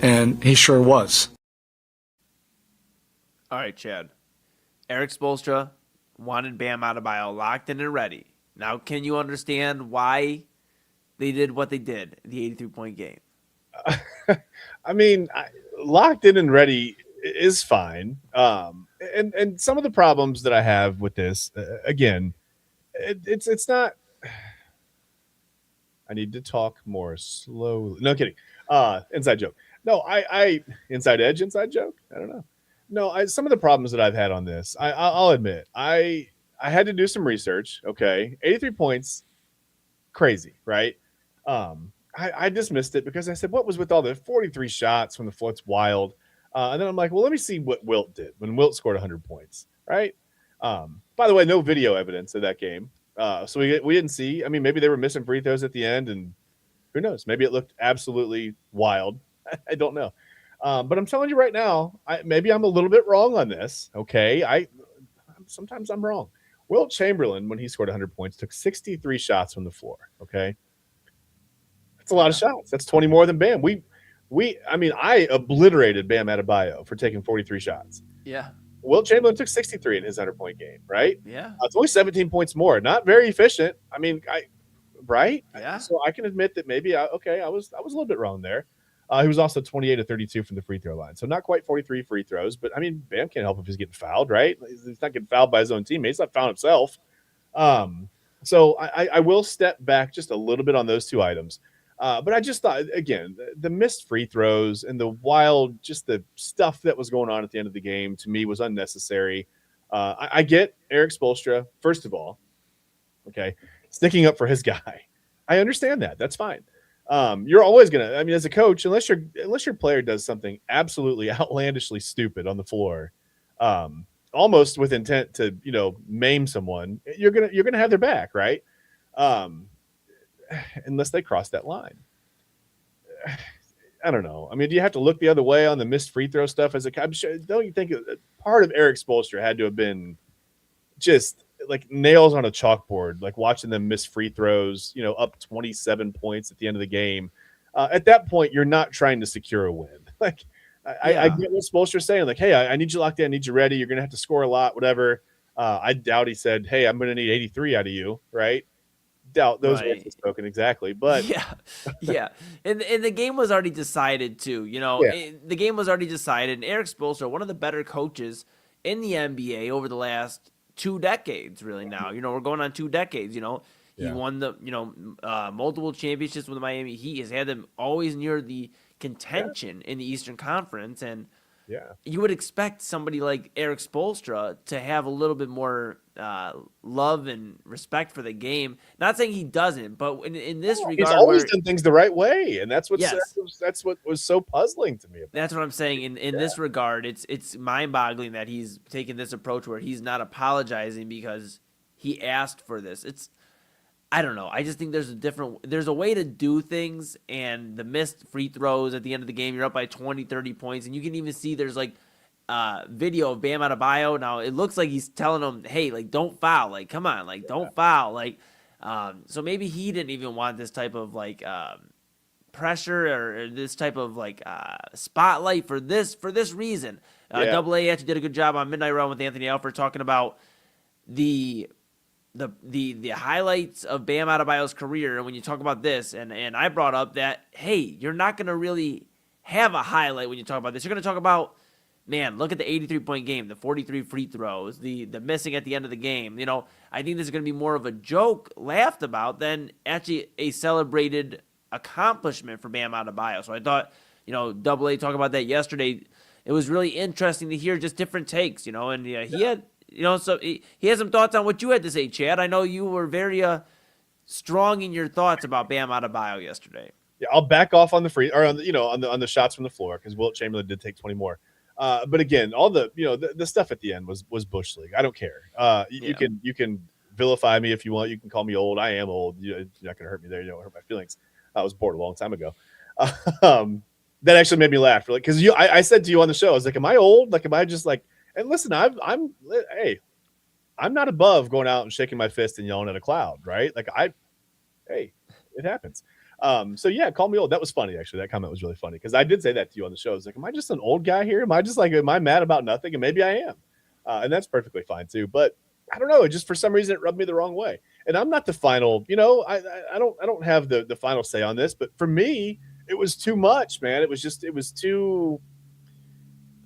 Speaker 3: And he sure was.
Speaker 1: All right, Chad. Erik Spoelstra wanted Bam Adebayo locked in and ready. Now, can you understand why they did what they did, the 83-point game?
Speaker 2: I mean, locked in and ready is fine. And some of the problems that I have with this, again, it's not. I need to talk more slowly. No kidding. Inside joke. No, I inside joke. I don't know. No, some of the problems that I've had on this, I'll admit, I had to do some research. Okay, 83 points, crazy, right? I dismissed it because I said, what was with all the 43 shots from the floor? It's wild. And then I'm like, well, let me see what Wilt did when Wilt scored 100 points, right? By the way, no video evidence of that game. So we didn't see. I mean, maybe they were missing free throws at the end, and who knows? Maybe it looked absolutely wild. I don't know. But I'm telling you right now, maybe I'm a little bit wrong on this. Okay, sometimes I'm wrong. Wilt Chamberlain, when he scored 100 points, took 63 shots from the floor. Okay, that's a lot of shots. That's 20 more than Bam. I obliterated Bam Adebayo for taking 43 shots.
Speaker 1: Yeah.
Speaker 2: Wilt Chamberlain took 63 in his 100-point game, right?
Speaker 1: Yeah.
Speaker 2: It's only 17 points more. Not very efficient. I mean, right?
Speaker 1: Yeah.
Speaker 2: So I can admit that maybe I was a little bit wrong there. He was also 28 of 32 from the free throw line. So not quite 43 free throws, but I mean, Bam can't help if he's getting fouled, right? He's not getting fouled by his own teammates. He's not fouling himself. So I will step back just a little bit on those two items. But I just thought, again, the missed free throws and the wild, just the stuff that was going on at the end of the game to me was unnecessary. I get Erik Spoelstra, first of all, okay, sticking up for his guy. I understand that. That's fine. You're always gonna. I mean, as a coach, unless your player does something absolutely outlandishly stupid on the floor, almost with intent to maim someone, you're gonna have their back, right? Unless they cross that line. I don't know. I mean, do you have to look the other way on the missed free throw stuff? I'm sure, don't you think part of Erik Spoelstra had to have been just like nails on a chalkboard, like watching them miss free throws, up 27 points at the end of the game. At that point, you're not trying to secure a win. Like, I get what Spoelstra's saying. Like, hey, I need you locked in. I need you ready. You're going to have to score a lot, whatever. I doubt he said, hey, I'm going to need 83 out of you, right? Doubt those words were spoken exactly. But
Speaker 1: yeah. And the game was already decided, too. The game was already decided. And Erik Spoelstra, one of the better coaches in the NBA over the last 2 decades, really now. We're going on 2 decades, He won the, multiple championships with the Miami Heat. Has had them always near the contention in the Eastern Conference. And you would expect somebody like Erik Spoelstra to have a little bit more love and respect for the game. Not saying he doesn't, but in this regard,
Speaker 2: he's always done things the right way, and that's what was so puzzling to me.
Speaker 1: That's what I'm saying. In this regard, it's mind-boggling that he's taken this approach where he's not apologizing because he asked for this. I don't know. I just think there's a way to do things, and the missed free throws at the end of the game, you're up by 20, 30 points, and you can even see there's like video of Bam Adebayo. Now it looks like he's telling him, hey, like, don't foul. Like, come on, like, don't foul. Like, so maybe he didn't even want this type of like pressure or this type of like spotlight for this reason.
Speaker 2: Yeah.
Speaker 1: Double A actually did a good job on Midnight Run with Anthony Alford talking about the highlights of Bam Adebayo's career. And when you talk about this, and I brought up that, hey, you're not going to really have a highlight when you talk about this. You're going to talk about, man, look at the 83-point game, the 43 free throws, the missing at the end of the game. You know, I think this is going to be more of a joke laughed about than actually a celebrated accomplishment for Bam Adebayo. So I thought, you know, Double A talked about that yesterday. It was really interesting to hear just different takes, you know, and he had, you know, so he had some thoughts on what you had to say, Chad. I know you were very strong in your thoughts about Bam Adebayo yesterday.
Speaker 2: Yeah, I'll back off on the free or on the, you know, on the shots from the floor because Wilt Chamberlain did take 20 more. But again, all the, you know, the stuff at the end was Bush League. I don't care. You can vilify me if you want. You can call me old. I am old. You're not going to hurt me there. You don't hurt my feelings. I was bored a long time ago. That actually made me laugh, like, because I said to you on the show, I was like, am I old? Like, am I just like? And listen, I'm not above going out and shaking my fist and yelling at a cloud, right? Like it happens. So yeah, call me old. That was funny, actually. That comment was really funny because I did say that to you on the show. I was like, am I just an old guy here? Am I mad about nothing? And maybe I am. And that's perfectly fine too. But I don't know. Just for some reason, it rubbed me the wrong way. And I'm not the final, you know, I don't have the final say on this, but for me, it was too much, man. It was too,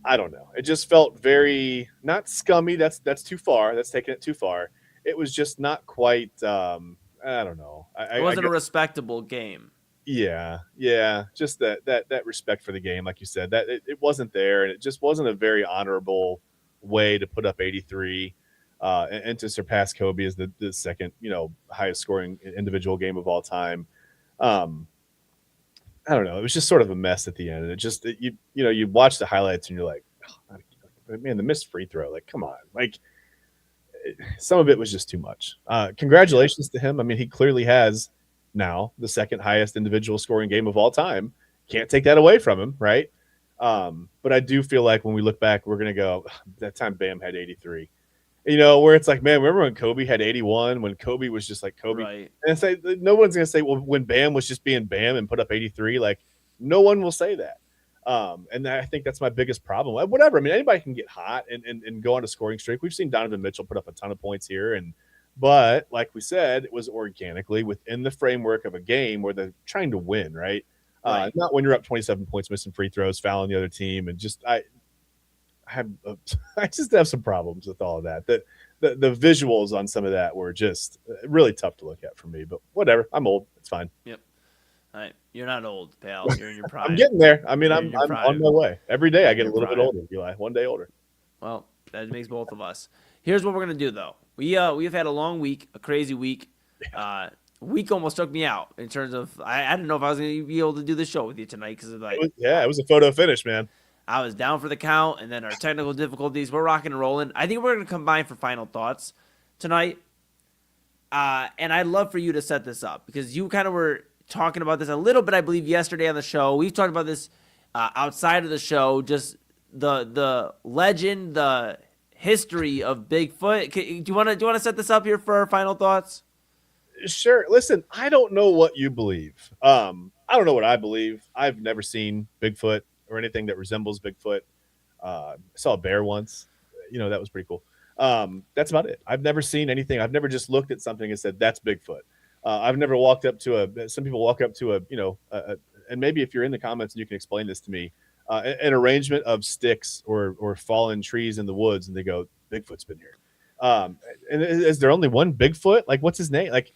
Speaker 2: I don't know. It just felt very, not scummy. That's too far. That's taking it too far. It was just not quite, I don't know.
Speaker 1: It wasn't a respectable game.
Speaker 2: Yeah. Just that respect for the game, like you said, that it wasn't there, and it just wasn't a very honorable way to put up 83 and to surpass Kobe as the second, you know, highest scoring individual game of all time. I don't know. It was just sort of a mess at the end, and it just you watch the highlights and you're like, oh, man, the missed free throw, like, come on, like. Some of it was just too much. Congratulations to him. I mean, he clearly has now the second highest individual scoring game of all time. Can't take that away from him, right? But I do feel like when we look back, we're going to go, that time Bam had 83. You know, where it's like, man, remember when Kobe had 81, when Kobe was just like Kobe?
Speaker 1: Right.
Speaker 2: And say, no one's going to say, well, when Bam was just being Bam and put up 83, like, no one will say that. And I think that's my biggest problem. Whatever. I mean, anybody can get hot and go on a scoring streak. We've seen Donovan Mitchell put up a ton of points here. But like we said, it was organically within the framework of a game where they're trying to win, right? Not when you're up 27 points, missing free throws, fouling the other team. And just, I just have some problems with all of that. The visuals on some of that were just really tough to look at for me, but whatever. I'm old. It's fine.
Speaker 1: Yep. All right. You're not old, pal. You're in your prime.
Speaker 2: I'm getting there. I mean, I'm on my way. Every day I get a little bit older, Eli. One day older.
Speaker 1: Well, that makes both of us. Here's what we're going to do, though. We've had a long week, a crazy week. Week almost took me out in terms of I didn't know if I was going to be able to do the show with you tonight because
Speaker 2: it was a photo finish, man.
Speaker 1: I was down for the count, and then our technical difficulties. We're rocking and rolling. I think we're going to combine for final thoughts tonight. And I'd love for you to set this up because you kind of were talking about this a little bit, I believe, yesterday on the show. We've talked about this outside of the show, just the legend, the history of Bigfoot. Do you want to set this up here for our final thoughts?
Speaker 2: Sure. Listen, I don't know what you believe. I don't know what I believe. I've never seen Bigfoot or anything that resembles Bigfoot. I saw a bear once. You know, that was pretty cool. That's about it. I've never seen anything. I've never just looked at something and said, that's Bigfoot. I've never walked up to some people walk up to and maybe if you're in the comments and you can explain this to me, an arrangement of sticks or fallen trees in the woods, and they go, Bigfoot's been here. And is there only one Bigfoot? Like, what's his name? Like,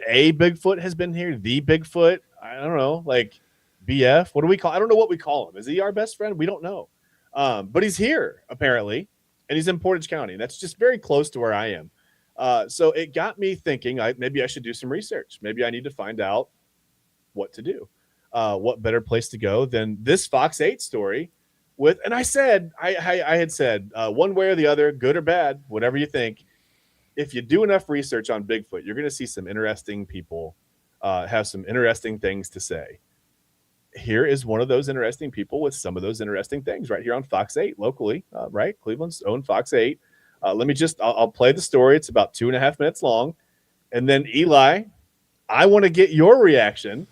Speaker 2: a Bigfoot has been here? The Bigfoot? I don't know. Like, BF? What do we call? I don't know what we call him. Is he our best friend? We don't know. But he's here apparently, and he's in Portage County. That's just very close to where I am. So it got me thinking, maybe I should do some research. Maybe I need to find out what to do. What better place to go than this Fox 8 story and I said, I had said, one way or the other, good or bad, whatever you think, if you do enough research on Bigfoot, you're going to see some interesting people have some interesting things to say. Here is one of those interesting people with some of those interesting things right here on Fox 8 locally, right? Cleveland's own Fox 8. I'll play the story. It's about 2.5 minutes long. And then Eli, I want to get your reaction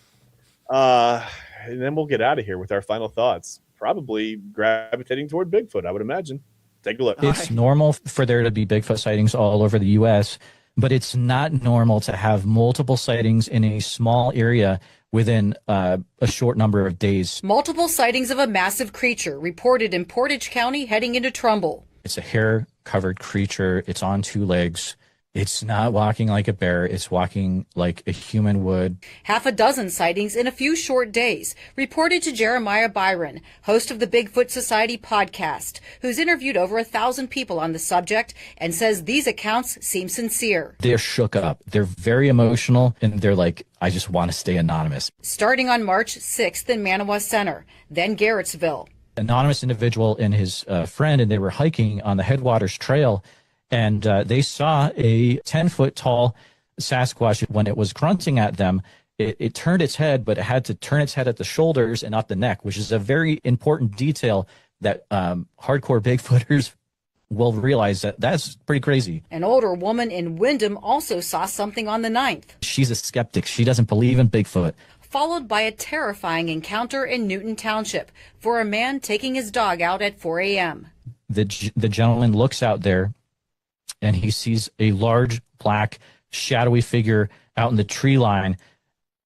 Speaker 2: And then we'll get out of here with our final thoughts. Probably gravitating toward Bigfoot, I would imagine. Take a look.
Speaker 4: It's normal for there to be Bigfoot sightings all over the U.S., but it's not normal to have multiple sightings in a small area within a short number of days.
Speaker 5: Multiple sightings of a massive creature reported in Portage County heading into Trumbull.
Speaker 4: It's a hair-covered creature. It's on two legs. It's not walking like a bear. It's walking like a human would.
Speaker 5: Half a dozen sightings in a few short days, reported to Jeremiah Byron, host of the Bigfoot Society podcast, who's interviewed over 1,000 people on the subject and says these accounts seem sincere.
Speaker 4: They're shook up. They're very emotional, and they're like, I just want to stay anonymous.
Speaker 5: Starting on March 6th in Manawa Center, then Garrettsville.
Speaker 4: Anonymous individual and his friend, and they were hiking on the Headwaters Trail, and they saw a 10-foot tall Sasquatch. When it was grunting at them, it turned its head, but it had to turn its head at the shoulders and not the neck, which is a very important detail that hardcore Bigfooters will realize that that's pretty crazy.
Speaker 5: An older woman in Windham also saw something on the 9th.
Speaker 4: She's a skeptic. She doesn't believe in Bigfoot.
Speaker 5: Followed by a terrifying encounter in Newton Township for a man taking his dog out at 4 a.m.
Speaker 4: The gentleman looks out there, and he sees a large, black, shadowy figure out in the tree line,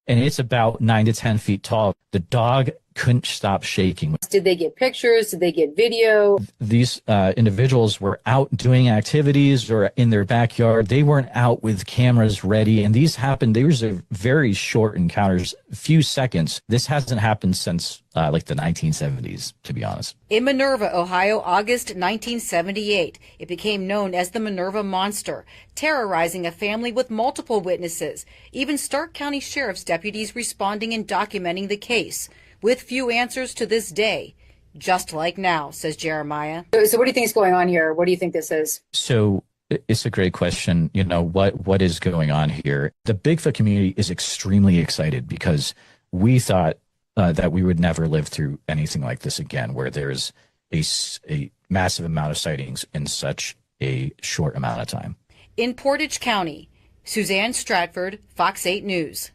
Speaker 4: and it's about 9 to 10 feet tall. The dog couldn't stop shaking.
Speaker 6: Did they get pictures? Did they get video?
Speaker 4: These individuals were out doing activities or in their backyard. They weren't out with cameras ready, and these happened. These are very short encounters, few seconds. This hasn't happened since like the 1970s, to be honest.
Speaker 5: In Minerva, Ohio, August 1978, it became known as the Minerva Monster, terrorizing a family with multiple witnesses, even Stark County Sheriff's deputies responding and documenting the case, with few answers to this day, just like now, says Jeremiah.
Speaker 6: So what do you think is going on here? What do you think this is?
Speaker 4: So it's a great question. You know, what is going on here? The Bigfoot community is extremely excited because we thought that we would never live through anything like this again, where there's a massive amount of sightings in such a short amount of time.
Speaker 5: In Portage County, Suzanne Stratford, Fox 8 News.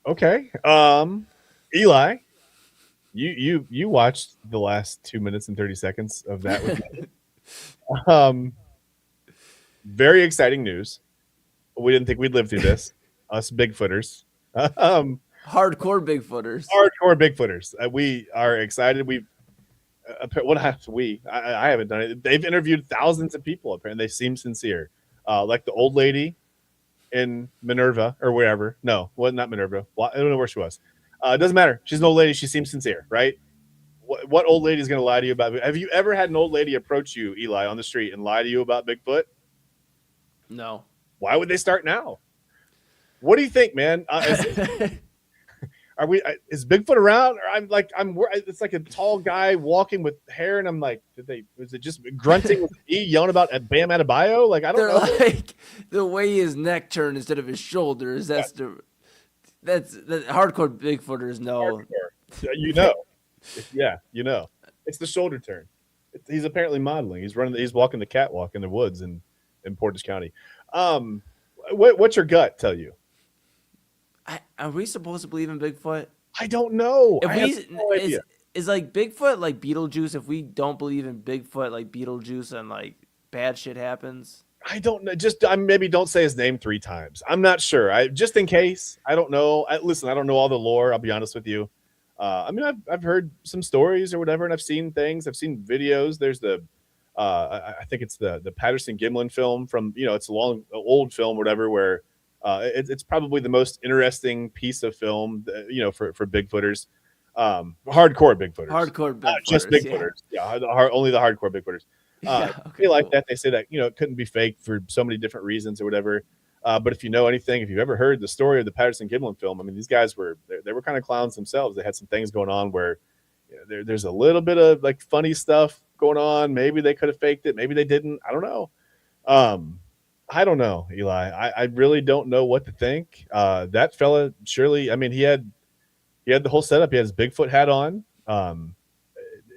Speaker 2: Okay. Eli, you watched the last 2 minutes and 30 seconds of that with me. Very exciting news. We didn't think we'd live through this. Us Bigfooters.
Speaker 1: Hardcore Bigfooters.
Speaker 2: Hardcore Bigfooters. We are excited. We've what have we? I haven't done it. They've interviewed thousands of people. Apparently, they seem sincere. Like the old lady in Minerva or wherever. No, well, not Minerva. I don't know where she was. It doesn't matter. She's an old lady. She seems sincere, right? What old lady is going to lie to you about? Have you ever had an old lady approach you, Eli, on the street and lie to you about Bigfoot?
Speaker 1: No.
Speaker 2: Why would they start now? What do you think, man? Is Bigfoot around? Or it's like a tall guy walking with hair, and I'm like, was it just grunting with yelling about Bam Adebayo? Like, I don't know.
Speaker 1: Like the way his neck turned instead of his shoulders. That's the hardcore Bigfooters know.
Speaker 2: Hardcore. You know. Yeah, you know. It's the shoulder turn. He's apparently modeling. He's walking the catwalk in the woods in Portage County. What's your gut tell you?
Speaker 1: Are we supposed to believe in Bigfoot?
Speaker 2: I don't know.
Speaker 1: Is like Bigfoot like Beetlejuice? If we don't believe in Bigfoot, like Beetlejuice, and like bad shit happens.
Speaker 2: I don't know. Just maybe don't say his name 3 times. I'm not sure. Just in case. I don't know. Listen, I don't know all the lore. I'll be honest with you. I mean, I've heard some stories or whatever, and I've seen things. I've seen videos. There's I think it's the Patterson-Gimlin film from, it's a old film, whatever, where it's probably the most interesting piece of film, for Bigfooters, hardcore Bigfooters, not just Bigfooters. Yeah, only the hardcore Bigfooters. They like that. They say that, it couldn't be fake for so many different reasons or whatever. But if you know anything, if you've ever heard the story of the Patterson-Gimlin film, I mean, these guys they were kind of clowns themselves. They had some things going on where there's a little bit of like funny stuff going on. Maybe they could have faked it. Maybe they didn't. I don't know. I don't know, Eli. I really don't know what to think. That fella, surely, I mean, he had the whole setup. He had his Bigfoot hat on.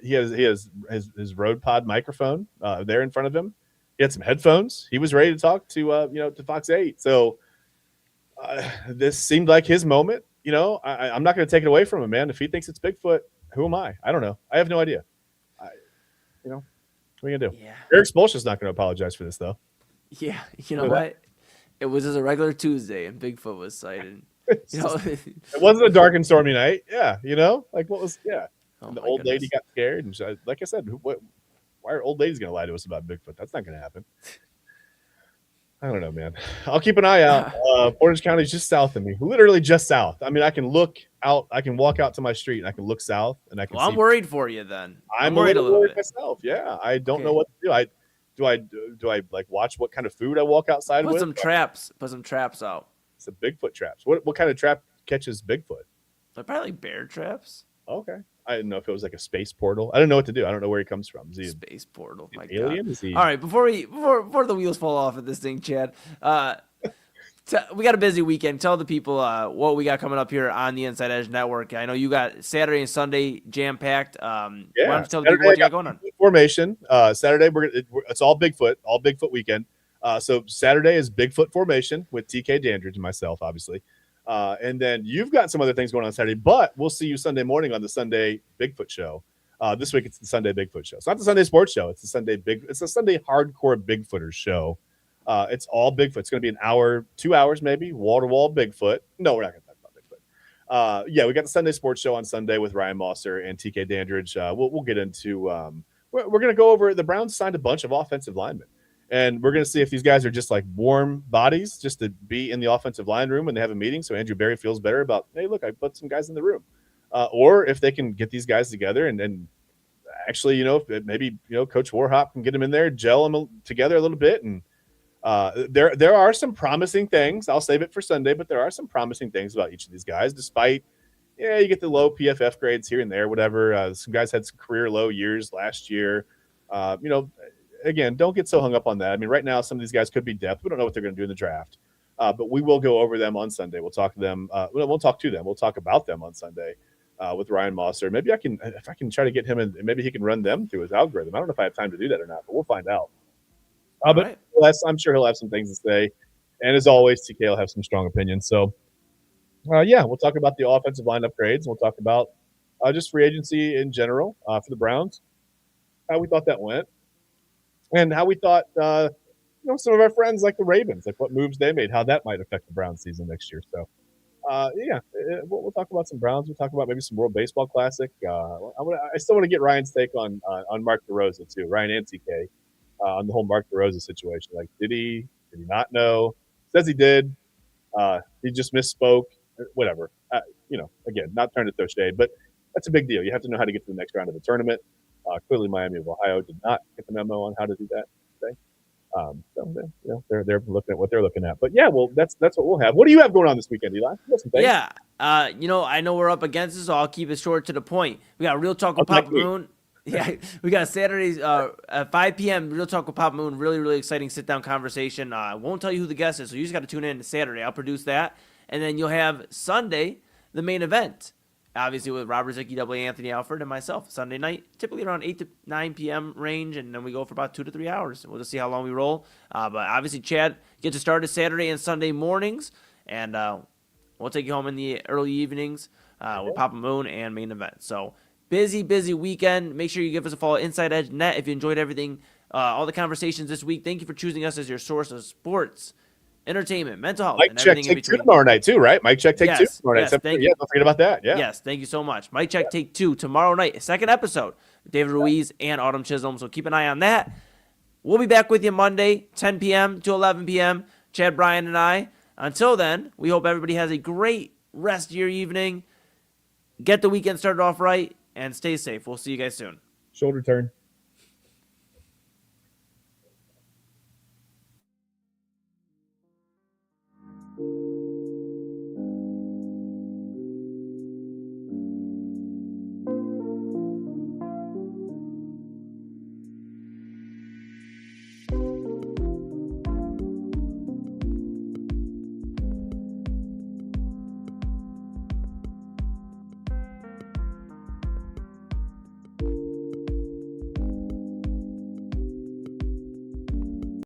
Speaker 2: He has his Rode Pod microphone there in front of him. He had some headphones. He was ready to talk to to Fox 8. So this seemed like his moment. I'm not going to take it away from him, man. If he thinks it's Bigfoot, who am I? I don't know. I have no idea. What are you gonna do?
Speaker 1: Yeah.
Speaker 2: Erik Spoelstra's not going to apologize for this, though.
Speaker 1: Yeah, you know what? It was just a regular Tuesday, and Bigfoot was sighted.
Speaker 2: It wasn't a dark and stormy night. Yeah, like what was? Yeah,
Speaker 1: Oh
Speaker 2: and the
Speaker 1: my
Speaker 2: old lady
Speaker 1: goodness.
Speaker 2: got scared, and like I said, why are old ladies going to lie to us about Bigfoot? That's not going to happen. I don't know, man. I'll keep an eye out. Portage County is just south of me, literally just south. I mean, I can look out. I can walk out to my street, and I can look south, and I can.
Speaker 1: Well, I'm
Speaker 2: see.
Speaker 1: worried for you then.
Speaker 2: I'm
Speaker 1: worried a little bit
Speaker 2: myself. Yeah, I don't know
Speaker 1: Okay.
Speaker 2: what to do. Do I like watch what kind of food I walk outside
Speaker 1: Put
Speaker 2: with?
Speaker 1: some traps. Put some traps out.
Speaker 2: Some Bigfoot traps. What kind of trap catches Bigfoot?
Speaker 1: They're probably like bear traps.
Speaker 2: Okay, I didn't know if it was like a space portal. I don't know what to do. I don't know where he comes from. Is he
Speaker 1: Space portal. My
Speaker 2: an
Speaker 1: God.
Speaker 2: alien? Is he?
Speaker 1: All right, before the wheels fall off of this thing, Chad. We got a busy weekend. Tell the people what we got coming up here on the Inside Edge Network. I know you got Saturday and Sunday jam packed. Why don't you tell the people what you got going on?
Speaker 2: Formation. Saturday it's all Bigfoot weekend. So Saturday is Bigfoot formation with TK Dandridge and myself, obviously. And then you've got some other things going on Saturday, but we'll see you Sunday morning on the Sunday Bigfoot show. This week it's the Sunday Bigfoot show. It's not the Sunday sports show. It's the Sunday hardcore Bigfooters show. It's all Bigfoot. It's going to be an hour, 2 hours, maybe wall to wall Bigfoot. No, we're not going to talk about Bigfoot. We got the Sunday sports show on Sunday with Ryan Mosser and TK Dandridge. We'll get into. We're going to go over. The Browns signed a bunch of offensive linemen, and we're going to see if these guys are just like warm bodies, just to be in the offensive line room when they have a meeting. So Andrew Berry feels better about, hey, look, I put some guys in the room, or if they can get these guys together and actually, maybe Coach Warhop can get them in there, gel them together a little bit, and. There are some promising things. I'll save it for Sunday, but there are some promising things about each of these guys, despite, you get the low PFF grades here and there, whatever. Some guys had some career low years last year. Again, don't get so hung up on that. I mean, right now, some of these guys could be depth. We don't know what they're going to do in the draft, but we will go over them on Sunday. We'll talk to them. We'll talk to them. We'll talk about them on Sunday with Ryan Mosser. Maybe if I can try to get him in, maybe he can run them through his algorithm. I don't know if I have time to do that or not, but we'll find out. But
Speaker 1: right.
Speaker 2: I'm sure he'll have some things to say. And as always, TK will have some strong opinions. So, we'll talk about the offensive line upgrades. We'll talk about just free agency in general for the Browns, how we thought that went, and how we thought, some of our friends like the Ravens, like what moves they made, how that might affect the Browns season next year. So, we'll talk about some Browns. We'll talk about maybe some World Baseball Classic. I still want to get Ryan's take on Mark DeRosa, too, Ryan and TK. On the whole Mark DeRosa situation. Like, did he not know? Says he did. He just misspoke. Whatever. Again, not trying to throw shade, but that's a big deal. You have to know how to get to the next round of the tournament. Clearly, Miami of Ohio did not get the memo on how to do that today. They're looking at what they're looking at. But that's what we'll have. What do you have going on this weekend, Eli?
Speaker 1: Yeah. I know we're up against it, so I'll keep it short to the point. We got Real Talk with Papa Moon. Yeah, we got Saturdays at 5 p.m. Real Talk with Papa Moon. Really, really exciting sit-down conversation. I won't tell you who the guest is, so you just got to tune in to Saturday. I'll produce that. And then you'll have Sunday, the main event, obviously with Robert Zicki, W. Anthony Alford, and myself. Sunday night, typically around 8 to 9 p.m. range, and then we go for about 2 to 3 hours. We'll just see how long we roll. But obviously, Chad gets to start Saturday and Sunday mornings, and we'll take you home in the early evenings with Papa Moon and main event. So, busy weekend. Make sure you give us a follow at Inside Edge Net if you enjoyed everything, all the conversations this week. Thank you for choosing us as your source of sports, entertainment, mental health,
Speaker 2: Mike
Speaker 1: and
Speaker 2: check
Speaker 1: everything in
Speaker 2: take two
Speaker 1: between.
Speaker 2: tomorrow night too, right? Mike check take two tomorrow night.
Speaker 1: Thank you.
Speaker 2: Don't forget about that. Yeah.
Speaker 1: Yes, thank you so much. Mike Check Take 2 tomorrow night, a second episode with David Ruiz and Autumn Chisholm. So keep an eye on that. We'll be back with you Monday, 10 p.m. to 11 p.m. Chad, Bryan, and I. Until then, we hope everybody has a great rest of your evening. Get the weekend started off right. And stay safe. We'll see you guys soon.
Speaker 2: Shoulder turn.